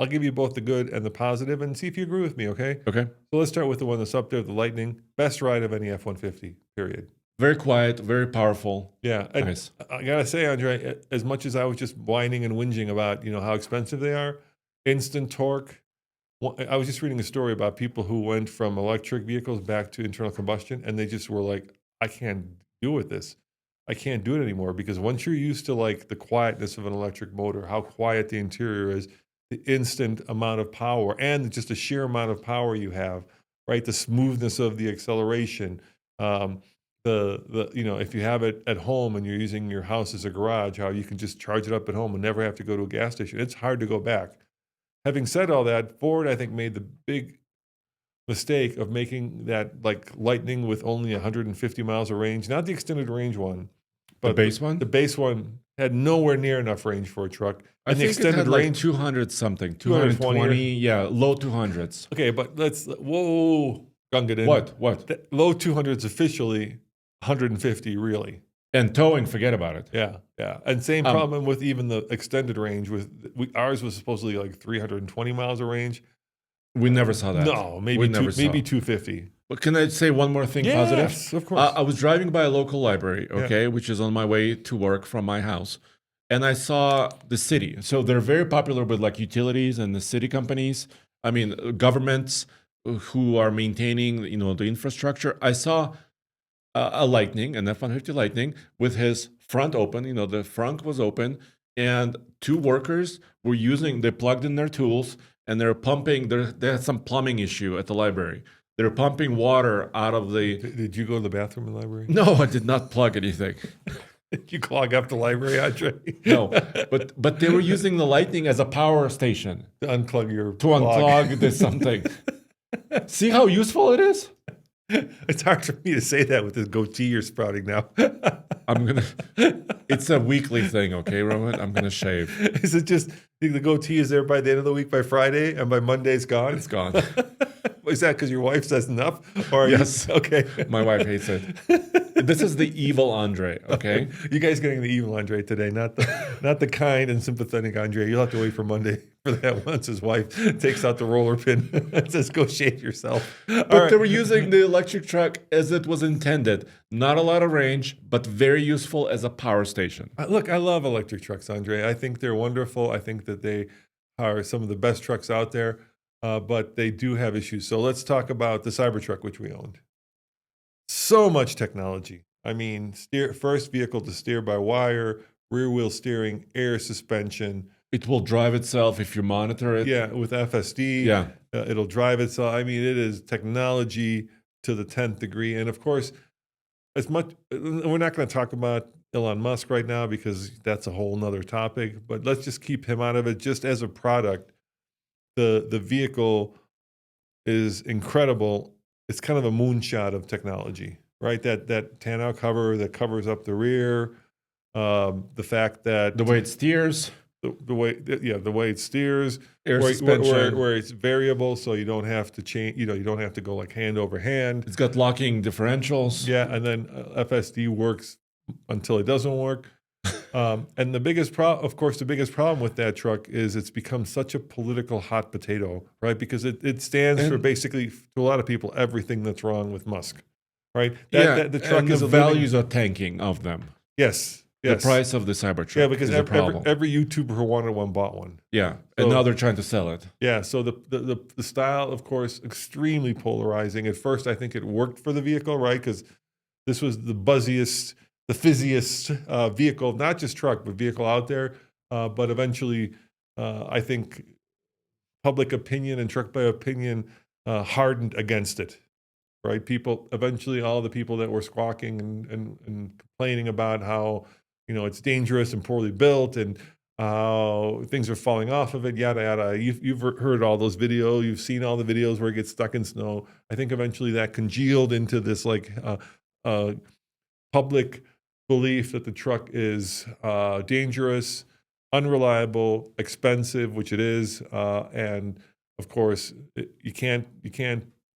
I'll give you both the good and the positive, and see if you agree with me. Okay. Okay. So let's start with the one that's up there, the Lightning. Best ride of any F-150. Period. Very quiet, very powerful. Yeah. Nice. I gotta say, Andre, as much as I was just whining and whinging about how expensive they are, instant torque. I was just reading a story about people who went from electric vehicles back to internal combustion, and they just were like, I can't deal with this. I can't do it anymore, because once you're used to the quietness of an electric motor, how quiet the interior is, the instant amount of power, and just the sheer amount of power you have, right? The smoothness of the acceleration, if you have it at home and you're using your house as a garage, how you can just charge it up at home and never have to go to a gas station. It's hard to go back. Having said all that, Ford, I think, made the big mistake of making that Lightning with only 150 miles of range, not the extended range one, but the base one. The base one had nowhere near enough range for a truck. I think it had range 200 something, 220, yeah, low 200s. Okay, but whoa, Gungadin. What? Low 200s officially, 150 really. And towing, forget about it. Yeah. And same problem with even the extended range. Ours was supposedly 320 miles of range. We never saw that. No, maybe 250. But can I say one more thing positive? Yes, of course. I was driving by a local library, Yeah. okay, which is on my way to work from my house, and I saw the city. So they're very popular with like utilities and the city companies. I mean, governments who are maintaining, the infrastructure. I saw a Lightning, an F-150 Lightning, with his front open. The front was open, and two workers were they plugged in their tools, and they're pumping. They had some plumbing issue at the library. They're pumping water out of the. Did you go to the bathroom in the library? No, I did not plug anything. Did you clog up the library, Andre? No, but they were using the Lightning as a power station To unplug your to unplug this something. See how useful it is? It's hard for me to say that with this goatee you're sprouting now. It's a weekly thing, okay, Roman? I'm gonna shave. Is it just the goatee is there by the end of the week by Friday, and by Monday it's gone? It's gone. Is that because your wife says enough? Or Yes. Okay. My wife hates it. This is the evil Andre, okay? You guys getting the evil Andre today, not the kind and sympathetic Andre. You'll have to wait for Monday for that once his wife takes out the roller pin and says, "Go shave yourself." But they were using the electric truck as it was intended. Not a lot of range, but very useful as a power station. Look, I love electric trucks, Andre. I think they're wonderful. I think that they are some of the best trucks out there, but they do have issues. So let's talk about the Cybertruck, which we owned. So much technology. I mean, first vehicle to steer by wire, rear wheel steering, air suspension. It will drive itself if you monitor it. Yeah, with FSD. Yeah. It'll drive itself. I mean, it is technology to the 10th degree. And of course, we're not going to talk about Elon Musk right now because that's a whole nother topic, but let's just keep him out of it. Just as a product, the vehicle is incredible. It's kind of a moonshot of technology, right? That tonneau cover that covers up the rear, the fact that The way it steers, the way it steers, air suspension. where it's variable, so you don't have to change. You don't have to go like hand over hand. It's got locking differentials. Yeah, and then FSD works until it doesn't work. And the biggest problem with that truck is it's become such a political hot potato, right? Because it stands for basically, to a lot of people, everything that's wrong with Musk, right? The truck and is the values are tanking of them. Yes. The price of the Cybertruck. Yeah, because is a problem. every YouTuber who wanted one bought one. Yeah, So- and now they're trying to sell it. Yeah, so the style, of course, extremely polarizing. At first, I think it worked for the vehicle, right? Because this was the buzziest, the fizziest vehicle, not just truck, but vehicle out there. But eventually, I think public opinion and truck by opinion hardened against it, right? Eventually, all the people that were squawking and complaining about how, it's dangerous and poorly built and how things are falling off of it, yada, yada. You've heard all those videos. You've seen all the videos where it gets stuck in snow. I think eventually that congealed into this public belief that the truck is dangerous, unreliable, expensive, which it is, and of course you can't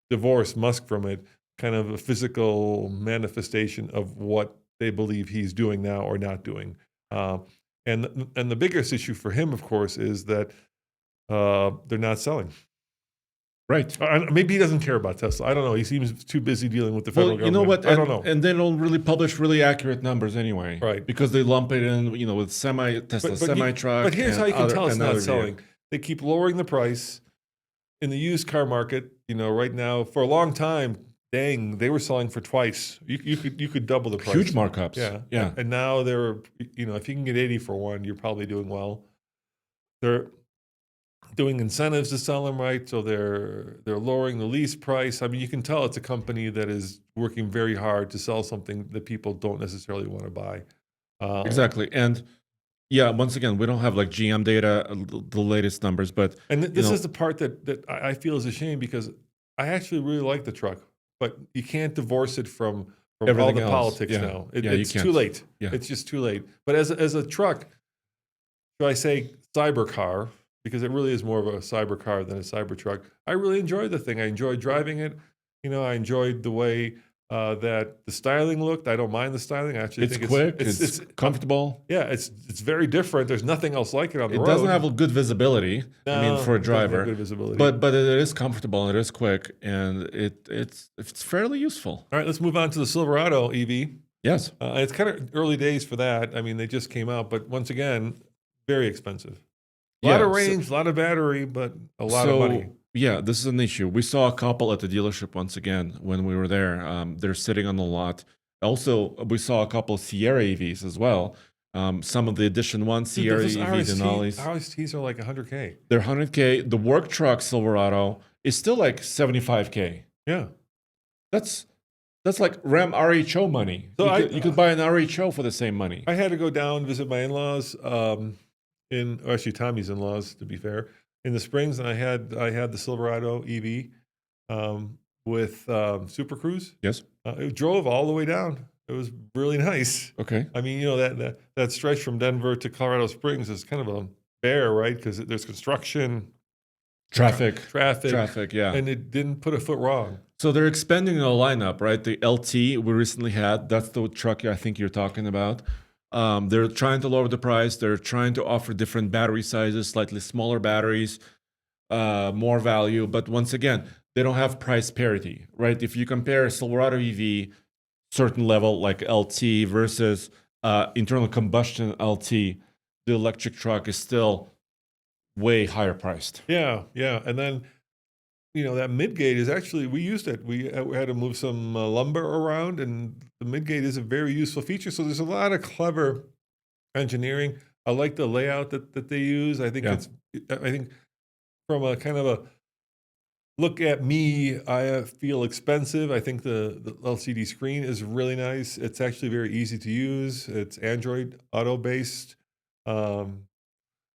divorce Musk from it. Kind of a physical manifestation of what they believe he's doing now or not doing. And the biggest issue for him, of course, is that they're not selling. Right. Maybe he doesn't care about Tesla. I don't know. He seems too busy dealing with the federal government. You know what? I don't know. And they don't really publish really accurate numbers anyway. Right. Because they lump it in, with Tesla semi-truck. But here's how you can tell it's not vehicle. selling. They keep lowering the price in the used car market. Right now, for a long time, dang, they were selling for twice. You could double the price. Huge markups. Yeah. And now they're, if you can get 80 for one, you're probably doing well. They're doing incentives to sell them, right? So they're lowering the lease price. I mean, you can tell it's a company that is working very hard to sell something that people don't necessarily want to buy. Exactly. And yeah, once again, we don't have like GM data, the latest numbers, but this is the part that I feel is a shame because I actually really like the truck, but you can't divorce it from all everything the else. politics Yeah. now. Yeah, It's you too can't. late. Yeah. It's just too late. But as a truck, should I say cyber car? Because it really is more of a cyber car than a cyber truck. I really enjoyed the thing. I enjoyed driving it. I enjoyed the way that the styling looked. I don't mind the styling. I actually It's think quick. It's comfortable. yeah, it's very different. There's nothing else like it on the It doesn't have road. a good visibility. I mean, No, for a it doesn't have driver, good visibility. but it is comfortable and it is quick and it's fairly useful. All right, let's move on to the Silverado EV. Yes. It's kind of early days for that. I mean, they just came out, but once again, very expensive. A lot Yeah. of range, a lot of battery, but a lot of money. So yeah, this is an issue. We saw a couple at the dealership once again when we were there. They're sitting on the lot. Also, we saw a couple Sierra EVs as well. Some of the Edition 1 Dude, Sierra those EV Denali's. RSTs are like 100K. They're 100K. The work truck Silverado is still like 75K. Yeah. That's like Ram RHO money. So You could buy an RHO for the same money. I had to go down and visit my in-laws, actually Tommy's in-laws, to be fair, in the Springs, and I had the Silverado EV with Super Cruise. Yes. It drove all the way down. It was really nice. Okay. I mean, that stretch from Denver to Colorado Springs is kind of a bear, right? Because there's construction, Traffic, yeah. and it didn't put a foot wrong. So they're expanding the lineup, right? The LT we recently had, that's the truck I think you're talking about. They're trying to lower the price. They're trying to offer different battery sizes, slightly smaller batteries, more value. But once again, they don't have price parity, right? If you compare Silverado EV, certain level like LT versus internal combustion LT, the electric truck is still way higher priced. Yeah. And then, that midgate is actually, we used it. We had to move some lumber around, and the midgate is a very useful feature. So there's a lot of clever engineering. I like the layout that they use. I think I think from a kind of a look at me, I feel expensive. I think the LCD screen is really nice. It's actually very easy to use. It's Android Auto based. And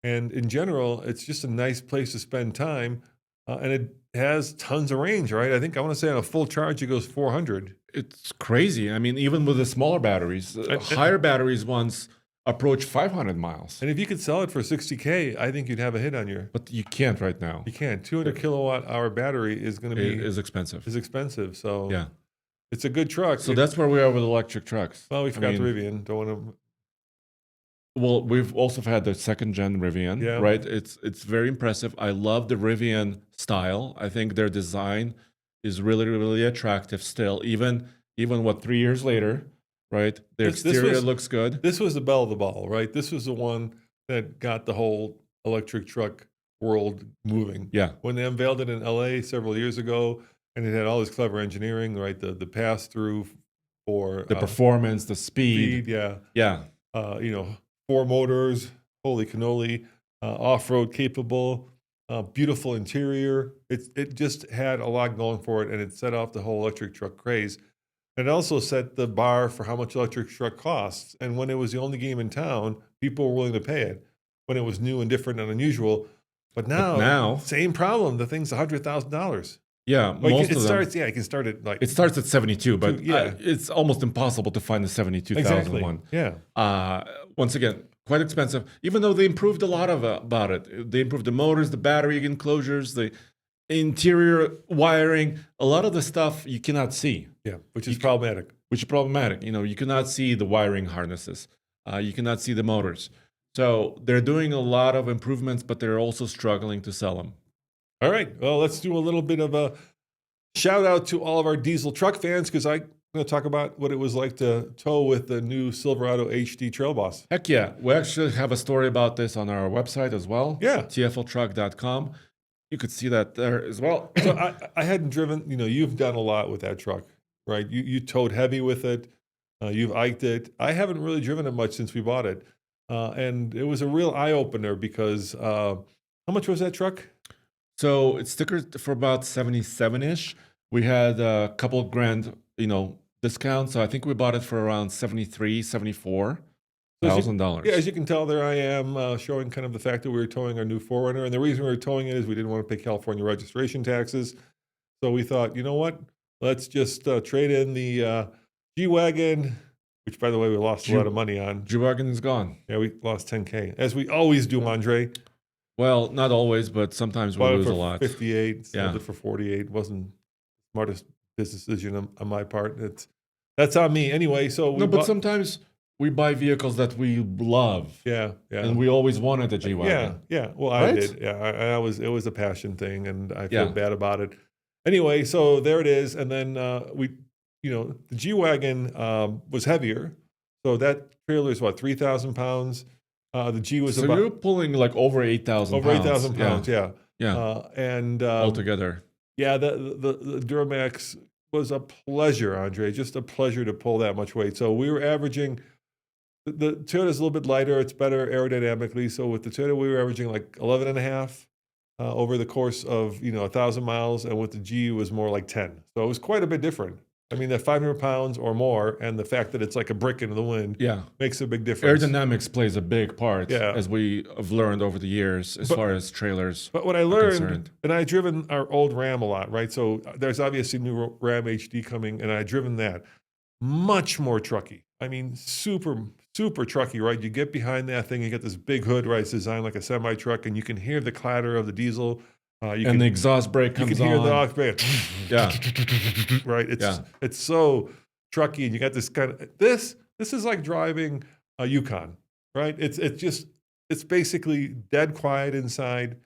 in general, it's just a nice place to spend time. And it has tons of range, right? I think I want to say on a full charge, it goes 400. It's crazy. I mean, even with the smaller batteries, higher batteries ones approach 500 miles. And if you could sell it for 60K, I think you'd have a hit on your. But you can't right now. You can't. 200 kilowatt hour battery is going to be is expensive. So yeah, it's a good truck. So that's where we are with electric trucks. Well, we forgot the Rivian. Don't want to. Well, we've also had the second gen Rivian, right? It's very impressive. I love the Rivian style. I think their design is really, really attractive still, even 3 years later, right? Their exterior looks good. This was the belle of the ball, right? This was the one that got the whole electric truck world moving. Yeah. When they unveiled it in LA several years ago, and it had all this clever engineering, right? The pass through for the performance, the speed. Yeah. 4 motors, holy cannoli, off-road capable, beautiful interior. It just had a lot going for it, and it set off the whole electric truck craze. And it also set the bar for how much electric truck costs. And when it was the only game in town, people were willing to pay it when it was new and different and unusual. But now same problem. The thing's $100,000. Yeah, most of them. You can start at it starts at 72, but it's almost impossible to find the 72,000 one. Yeah. Once again, quite expensive. Even though they improved a lot about it, they improved the motors, the battery enclosures, the interior wiring. A lot of the stuff you cannot see. Yeah, which is problematic. You cannot see the wiring harnesses. You cannot see the motors. So they're doing a lot of improvements, but they're also struggling to sell them. All right. Well, let's do a little bit of a shout out to all of our diesel truck fans, because I'm going to talk about what it was like to tow with the new Silverado HD Trail Boss. Heck yeah. We actually have a story about this on our website as well. Yeah. TFLtruck.com. You could see that there as well. So I hadn't driven, you've done a lot with that truck, right? You towed heavy with it. You've iked it. I haven't really driven it much since we bought it. And it was a real eye opener because how much was that truck? So it's stickered for about 77-ish. We had a couple of grand, discount. So I think we bought it for around $74,000. Yeah, as you can tell, there I am showing kind of the fact that we were towing our new 4Runner. And the reason we were towing it is we didn't want to pay California registration taxes. So we thought, you know what? Let's just trade in the G-Wagon, which, by the way, we lost a lot of money on. G-Wagon is gone. Yeah, we lost 10K, as we always do, Andre. Well, not always, but sometimes we lose a lot. 58, sold it for 48. Wasn't the smartest business decision on my part. That's on me anyway. So we No, but bought. sometimes we buy vehicles that we love, Yeah, yeah. and we always wanted a G Yeah, wagon, yeah. Well, I right? did. Yeah, I was. It was a passion thing, and I feel Yeah. bad about it. Anyway, so there it is, and then the G wagon was heavier, so that trailer is what 3,000 pounds. The G was So you're about pulling like over 8,000 over eight pounds. thousand Yeah, pounds. Yeah, yeah, and altogether. yeah, the Duramax was a pleasure, Andre. Just a pleasure to pull that much weight. So we were averaging. The Toyota's a little bit lighter. It's better aerodynamically. So with the Toyota, we were averaging like 11 and a half over the course of 1,000 miles, and with the G, it was more like 10. So it was quite a bit different. I mean, that 500 pounds or more, and the fact that it's like a brick into the wind Yeah. makes a big difference. Aerodynamics plays a big part, Yeah. as we have learned over the years, as far as trailers But what I are learned, concerned. and I've driven our old Ram a lot, right? So there's obviously new Ram HD coming, and I've driven that. Much more trucky. I mean, super, super trucky, right? You get behind that thing, you get this big hood, right? It's designed like a semi truck, and you can hear the clatter of the diesel. And the exhaust brake you comes can hear the on. aux brake, Yeah, right? yeah. It's so trucky, and you got this kind of this. This is like driving a Yukon, right? It's basically dead quiet inside.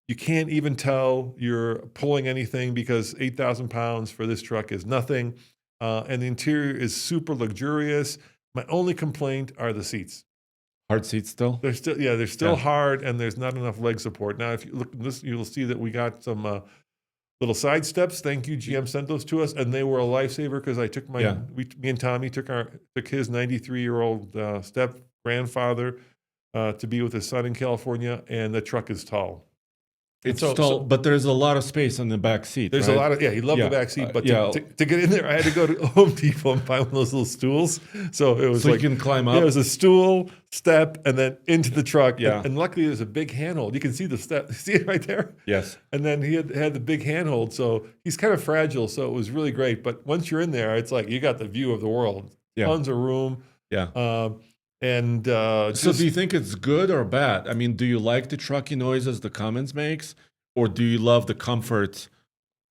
You can't even tell you're pulling anything because 8,000 pounds for this truck is nothing. And the interior is super luxurious. My only complaint are the seats. Hard seats still? They're still Yeah. hard, and there's not enough leg support. Now, if you look at this, you'll see that we got some little side steps. Thank you, GM sent those to us, and they were a lifesaver because I took Yeah. me and Tommy took his 93-year-old step grandfather to be with his son in California, and the truck is tall. It's so- tall, so- but there's a lot of space in the back seat. There's right? a lot of he loved Yeah, the back seat, but yeah. to get in there, I had to go to Home Depot and buy one of those little stools. So it was So like you can climb yeah, up. it was a stool, step, and then into the truck. Yeah. And luckily there's a big handhold. You can see the step. See it right there? Yes. And then he had the big handhold, so he's kind of fragile. So it was really great. But once you're in there, it's like you got the view of the world. Yeah. Tons of room. Yeah. So do you think it's good or bad? I mean, do you like the trucky noises the Cummins makes, or do you love the comfort?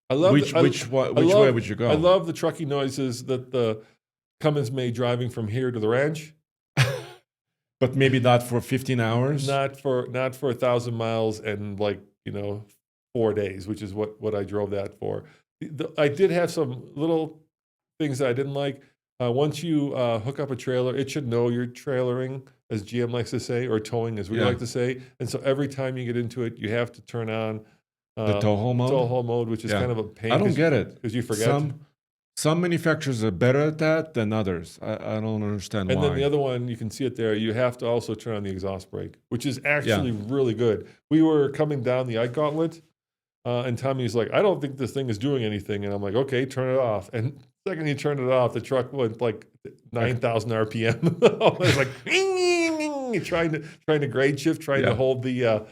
I love Which way would you go? I love the trucky noises that the Cummins made driving from here to the ranch. But maybe not for 15 hours. Not for 1,000 miles and 4 days, which is what I drove that for. I did have some little things that I didn't like. Once you hook up a trailer, it should know you're trailering, as GM likes to say, or towing, as we Yeah. like to say. And so every time you get into it, you have to turn on The tow haul mode? tow haul mode, which is Yeah. kind of a pain. I don't get it. because you forget. Some manufacturers are better at that than others. I don't understand And why. then the other one, you can see it there, you have to also turn on the exhaust brake, which is actually really good. We were coming down the Ike Gauntlet, and Tommy's like, I don't think this thing is doing anything. And I'm like, okay, turn it off. And the second he turned it off, the truck went like 9,000 RPM. It was like, trying to grade shift, trying to hold the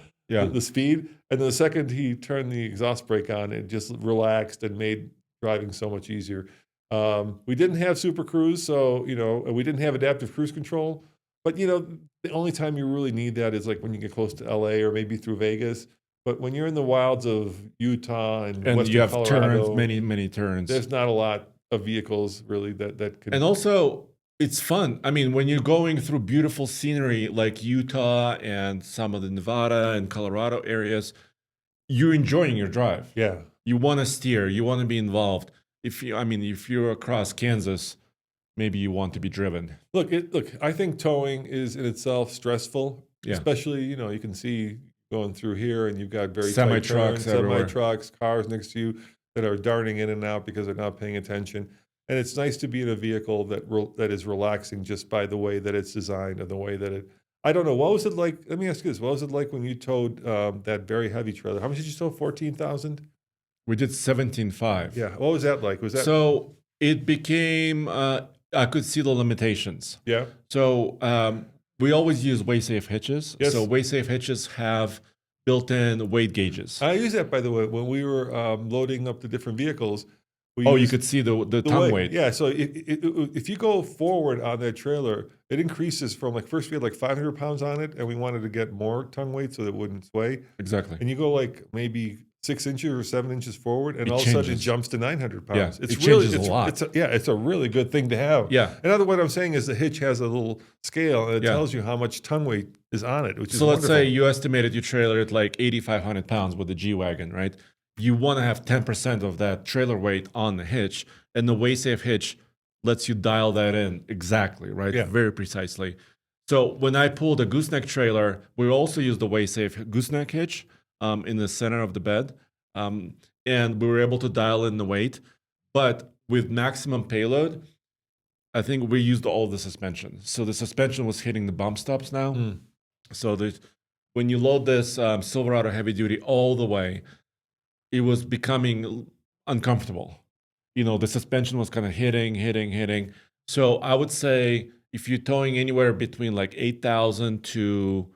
speed. And then the second he turned the exhaust brake on, it just relaxed and made driving so much easier. We didn't have Super Cruise, so and we didn't have adaptive cruise control. But the only time you really need that is like when you get close to LA or maybe through Vegas. But when you're in the wilds of Utah and Western you have Colorado, turns, many turns. there's not a lot of vehicles really that can. And also, it's fun. I mean, when you're going through beautiful scenery like Utah and some of the Nevada and Colorado areas, you're enjoying your drive. Yeah. You want to steer. You want to be involved. If you're across Kansas, maybe you want to be driven. Look, I think towing is in itself stressful, Yeah. especially, you can see going through here and you've got very Semi tight trucks turns, everywhere. semi-trucks, cars next to you that are darting in and out because they're not paying attention. And it's nice to be in a vehicle that is relaxing just by the way that it's designed and the way that I don't know, what was it like? Let me ask you this. What was it like when you towed that very heavy trailer? How much did you tow? 14,000? We did 17.5. Yeah. What was that like? Was that So it became, I could see the limitations. yeah? So we always use WaySafe hitches. Yes. So WaySafe hitches have built-in weight gauges. I use that, by the way, when we were loading up the different vehicles. You used could see the the tongue weight. Yeah, so if you go forward on that trailer, it increases from first we had 500 pounds on it, and we wanted to get more tongue weight so that it wouldn't sway. Exactly. And you go maybe 6 inches or 7 inches forward, and It all of a sudden it changes. jumps to 900 Yeah, pounds. It's it really, changes a lot. it's a really good thing to have. Yeah. And what I'm saying is the hitch has a little scale, and it Yeah. tells you how much ton weight is on it, which is So let's wonderful. say you estimated your trailer at like 8,500 pounds with the G-Wagon, right? You want to have 10% of that trailer weight on the hitch, and the WaySafe hitch lets you dial that in exactly, right? Yeah. Very precisely. So when I pulled a gooseneck trailer, we also used the WaySafe gooseneck hitch in the center of the bed, and we were able to dial in the weight. But with maximum payload, I think we used all the suspension. So the suspension was hitting the bump stops now. Mm. So when you load this Silverado heavy duty all the way, it was becoming uncomfortable. The suspension was kind of hitting. So I would say if you're towing anywhere between like 8,000 to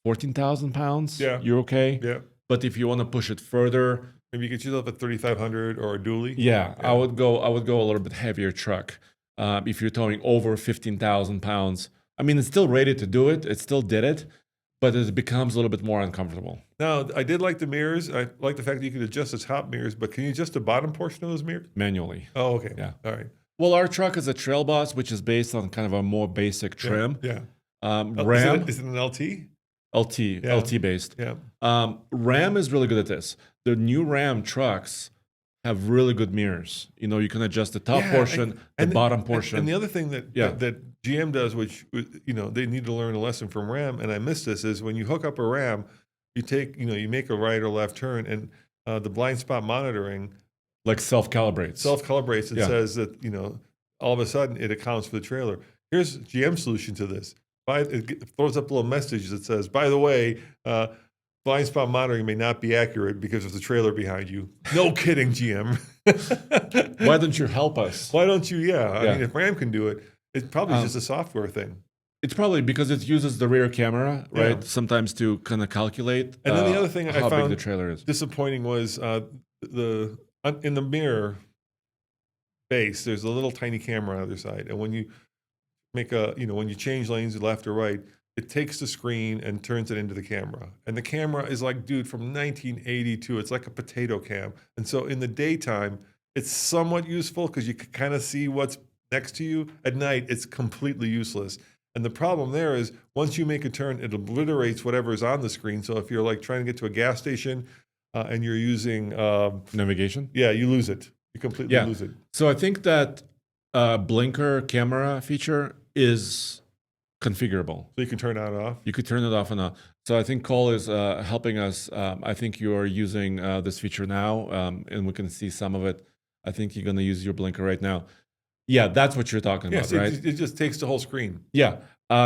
14,000 pounds, Yeah. you're okay. Yeah. But if you want to push it further, Maybe you get yourself a 3,500 or a dually. yeah, I would go a little bit heavier truck. If you're towing over 15,000 pounds, I mean, it's still rated to do it. It still did it, but it becomes a little bit more uncomfortable. Now, I did like the mirrors. I like the fact that you could adjust the top mirrors, but can you adjust the bottom portion of those mirrors? Manually. Oh, okay. Yeah. All right. Well, our truck is a Trail Boss, which is based on kind of a more basic trim. Yeah. Ram, Is it an LT? LT, Yeah. LT based. Yeah. Ram is really good at this. The new Ram trucks have really good mirrors. You can adjust the top portion, the bottom portion. And the other thing that GM does, which they need to learn a lesson from Ram, and I missed this, is when you hook up a Ram, you make a right or left turn, and the blind spot monitoring like self-calibrates and says that all of a sudden it accounts for the trailer. Here's GM's solution to this. It throws up a little message that says, by the way, blind spot monitoring may not be accurate because there's a trailer behind you. No kidding, GM. Why don't you help us? Why don't you? Yeah. I mean, if Ram can do it, it's probably just a software thing. It's probably because it uses the rear camera, right? Yeah. Sometimes to kind of calculate. And then the other thing I how found big the trailer is disappointing was in the mirror base, there's a little tiny camera on the other side, and when you when you change lanes left or right, it takes the screen and turns it into the camera. And the camera is like, dude, from 1982. It's like a potato cam. And so in the daytime, it's somewhat useful because you can kind of see what's next to you. At night, it's completely useless. And the problem there is once you make a turn, it obliterates whatever is on the screen. So if you're like trying to get to a gas station and you're using navigation, you lose it. You completely lose it. So I think that blinker camera feature is configurable. So you can turn it on and off? You could turn it off and on. So I think Cole is helping us. I think you are using this feature now, and we can see some of it. I think you're going to use your blinker right now. Yeah, that's what you're talking about, right? It just takes the whole screen. Yeah,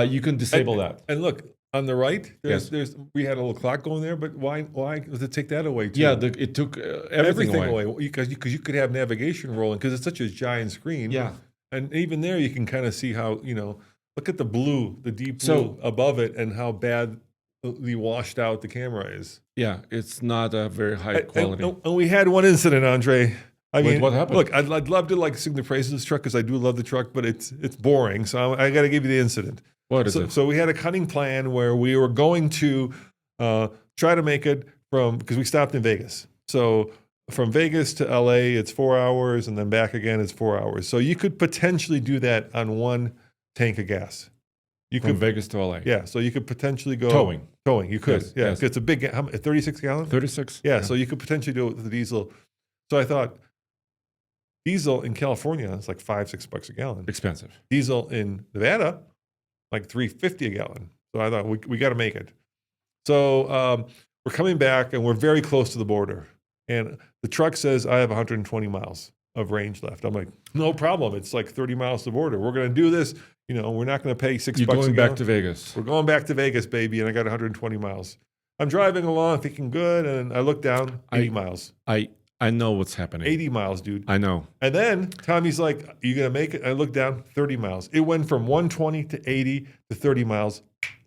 you can disable that. And look, on the right, we had a little clock going there, but why does it take that away too? Yeah, it took everything away. Because you could have navigation rolling because it's such a giant screen. Yeah. And even there you can kind of see how, look at the blue, the deep blue above it and how badly washed out the camera is. Yeah, it's not a very high quality. And we had one incident, Andre. I mean, what happened? Look, I'd love to sing the praises of this truck because I do love the truck, but it's boring. So I got to give you the incident. What is it? So we had a cunning plan where we were going to try to make it because we stopped in Vegas. So from Vegas to LA, it's 4 hours, and then back again, it's 4 hours. So you could potentially do that on one tank of gas. From Vegas to LA. Yeah, so you could potentially go towing. You could, yes. It's a big 36 gallon. 36. Yeah, so you could potentially do it with the diesel. So I thought, diesel in California is like $5-6 a gallon. Expensive. Diesel in Nevada, like $3.50 a gallon. So I thought we got to make it. So we're coming back, and we're very close to the border. And the truck says I have 120 miles of range left. I'm like, no problem. It's like 30 miles to the border. We're going to do this. We're not going to pay $6 a gallon. You're going back to Vegas. We're going back to Vegas, baby, and I got 120 miles. I'm driving along thinking good, and I look down, 80 miles. I know what's happening. 80 miles, dude. I know. And then Tommy's like, are you going to make it? I look down, 30 miles. It went from 120 to 80 to 30 miles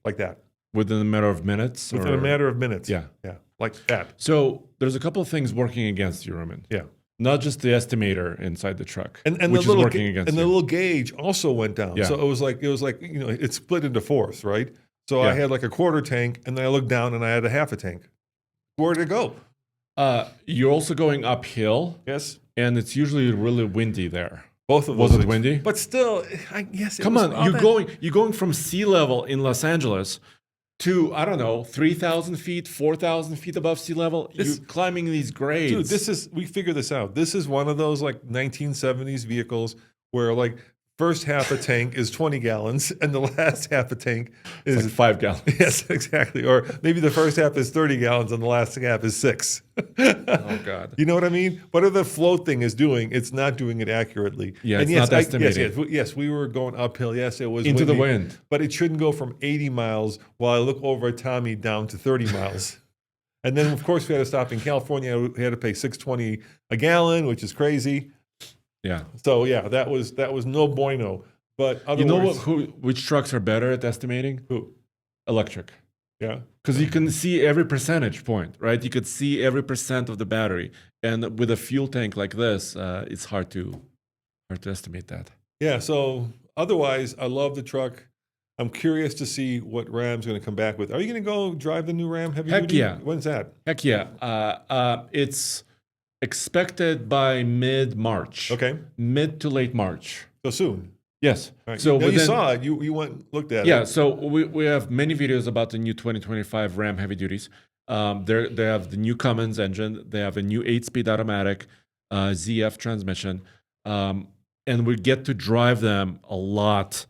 like that. Within a matter of minutes? Within a matter of minutes. Yeah. Yeah, like that. So there's a couple of things working against you, Roman. Yeah. Not just the estimator inside the truck, and which the is working against you. And the little gauge also went down. Yeah. So it was like it split into fourths, right? So I had like a quarter tank, and then I looked down and I had a half a tank. Where'd it go? You're also going uphill, Yes. and it's usually really windy there. Both of Was those it things. windy? But still, yes. Come on, you're going from sea level in Los Angeles to, I don't know, 3,000 feet, 4,000 feet above sea level. You're climbing these grades. Dude, we figured this out. This is one of those like 1970s vehicles where like first half a tank is 20 gallons and the last half a tank is like 5 gallons. Yes, exactly. Or maybe the first half is 30 gallons and the last half is 6. Oh, God. You know what I mean? Whatever the float thing is doing, it's not doing it accurately. Yeah, and it's not estimated. yes, we were going uphill. Yes, it was Into the windy, wind. but it shouldn't go from 80 miles while I look over at Tommy down to 30 miles. And then, of course, we had to stop in California. We had to pay $6.20 a gallon, which is crazy. Yeah. So yeah, that was no bueno. But You know which trucks are better at estimating? Who? Electric. Yeah. Because you can see every percentage point, right? You could see every percent of the battery. And with a fuel tank like this, it's hard to estimate that. Yeah. So otherwise, I love the truck. I'm curious to see what Ram's going to come back with. Are you going to go drive the new Ram heavy Heck duty? yeah. When's that? Heck yeah. It's expected by mid-March. Okay. Mid to late March. So soon. Yes. Right. So now you saw it. You went and looked at it. Yeah. So we have many videos about the new 2025 Ram heavy duties. They have the new Cummins engine. They have a new 8-speed automatic ZF transmission. And we get to drive them a lot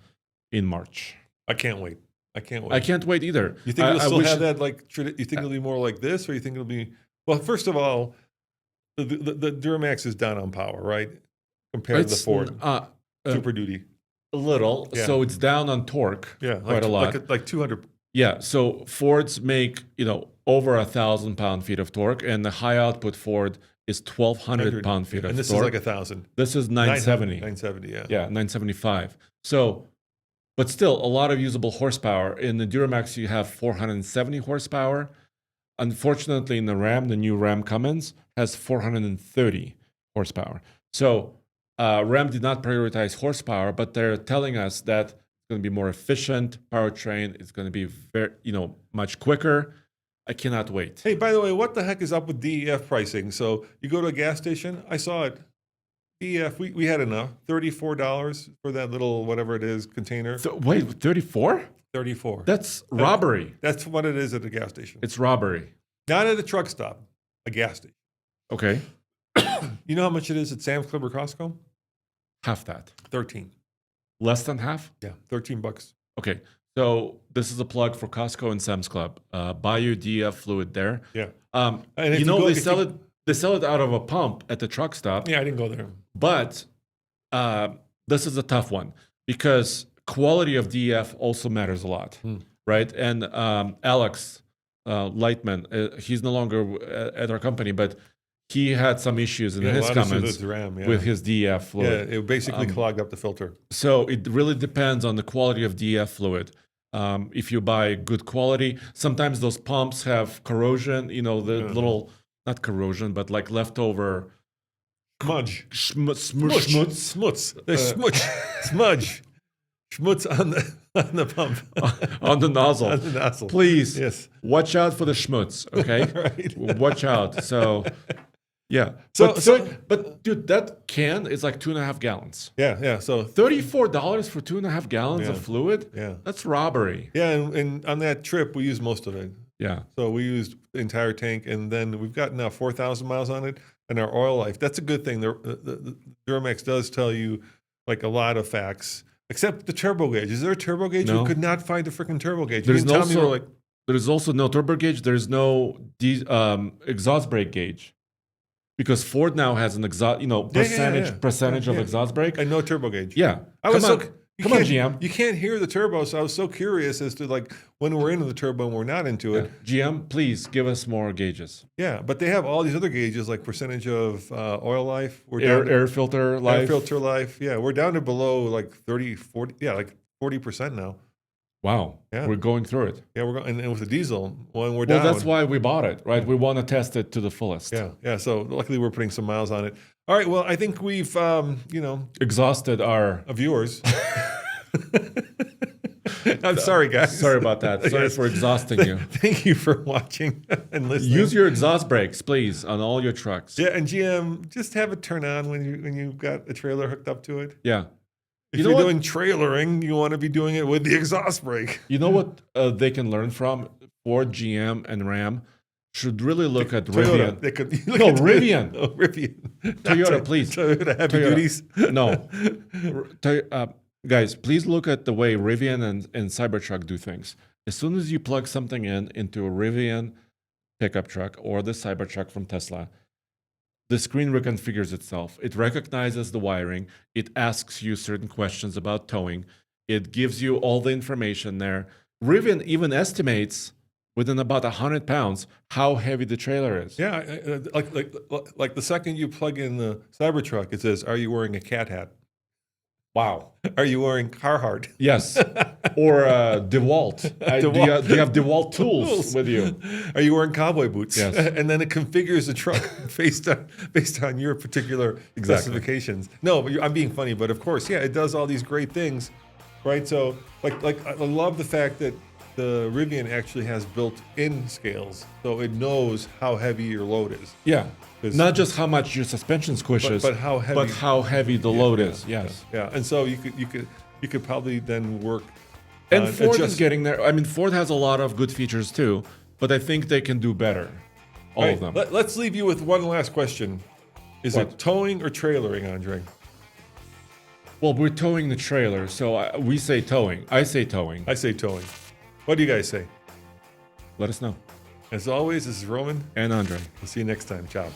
in March. I can't wait. I can't wait. I can't wait either. You think it'll still have that like? You think it'll be more like this, or you think it'll be? Well, first of all, the Duramax is down on power, right? Compared to the Ford Super Duty. A little. Yeah. So it's down on torque. Yeah, quite a lot. Like 200. Yeah. So Fords make over 1,000 pound-feet of torque, and the high output Ford is 1,200 pound-feet of torque. And this is like 1,000. This is 970. 970. Yeah. Yeah, 975. So, but still a lot of usable horsepower. In the Duramax, you have 470 horsepower. Unfortunately, in the Ram, the new Ram Cummins has 430 horsepower. So Ram did not prioritize horsepower, but they're telling us that it's going to be more efficient powertrain. It's going to be very, much quicker. I cannot wait. Hey, by the way, what the heck is up with DEF pricing? So you go to a gas station. I saw it. DEF, we had enough. $34 for that little whatever it is container. Wait, 34? 34. That's robbery. That's what it is at a gas station. It's robbery. Not at a truck stop, a gas station. Okay. You know how much it is at Sam's Club or Costco? Half that. 13. Less than half? Yeah, $13. Okay. So this is a plug for Costco and Sam's Club. Buy your DF fluid there. Yeah. And they sell it. They sell it out of a pump at the truck stop. Yeah, I didn't go there. But this is a tough one because quality of DF also matters a lot, right? And Alex Lightman, he's no longer at our company, but he had some issues in his comments with his DEF fluid. Yeah, it basically clogged up the filter. So it really depends on the quality of DEF fluid. If you buy good quality, sometimes those pumps have corrosion, the little, not corrosion, but like leftover smudge. Schmutz. Smudge. Schmutz on the pump. On the nozzle. On the nozzle. Please, yes. Watch out for the schmutz, okay? Right. Watch out. So, yeah. But dude, that can is like 2.5 gallons. Yeah. So $34 for 2.5 gallons of fluid? Yeah. That's robbery. Yeah, and on that trip, we used most of it. Yeah. So we used the entire tank, and then we've got now 4,000 miles on it, and our oil life. That's a good thing. The Duramax does tell you like a lot of facts. Except the turbo gauge. Is there a turbo gauge? No. We could not find a freaking turbo gauge. There's also no turbo gauge. There's no exhaust brake gauge, because Ford now has an percentage of exhaust brake and no turbo gauge. Yeah, come on, GM. You can't hear the turbo, so I was so curious as to like when we're into the turbo and we're not into it. GM, please give us more gauges. Yeah, but they have all these other gauges like percentage of oil life. We're air filter life. Air filter life. Yeah, we're down to below like 30, 40. Yeah, like 40% now. Wow. Yeah. We're going through it. Yeah, we're going, and with the diesel, when we're down. Well, that's why we bought it, right? We want to test it to the fullest. Yeah. So luckily, we're putting some miles on it. All right. Well, I think we've, exhausted our viewers. I'm sorry, guys. Sorry about that. Sorry Yes. for exhausting you. Thank you for watching and listening. Use your exhaust brakes, please, on all your trucks. Yeah, and GM, just have it turn on when you've got a trailer hooked up to it. Yeah. If You know you're what? doing trailering, you want to be doing it with the exhaust brake. You know what they can learn from? Ford, GM, and Ram should really look at Toyota. Rivian. They could, No, Rivian. Oh, Rivian. Toyota, please. Toyota heavy Toyota. duties. No. Guys, please look at the way Rivian and Cybertruck do things. As soon as you plug something into a Rivian pickup truck or the Cybertruck from Tesla, the screen reconfigures itself. It recognizes the wiring. It asks you certain questions about towing. It gives you all the information there. Rivian even estimates within about 100 pounds how heavy the trailer is. Yeah, like the second you plug in the Cybertruck, it says, "Are you wearing a cat hat? Wow. Are you wearing Carhartt?" Yes. Or DeWalt. Do you have DeWalt tools with you? Are you wearing cowboy boots? Yes. And then it configures the truck based on your particular specifications. No, but I'm being funny, but of course, yeah, it does all these great things, right? So, like I love the fact that the Rivian actually has built-in scales, so it knows how heavy your load is. Yeah. Not just how much your suspension squishes, but how heavy the load is. Yes. Yeah. And so you could probably then work. And on Ford is getting there. I mean, Ford has a lot of good features too, but I think they can do better. All of them. Let's leave you with one last question. Is What? it towing or trailering, Andre? Well, we're towing the trailer, so we say towing. I say towing. I say towing. What do you guys say? Let us know. As always, this is Roman. And Andre. We'll see you next time. Ciao.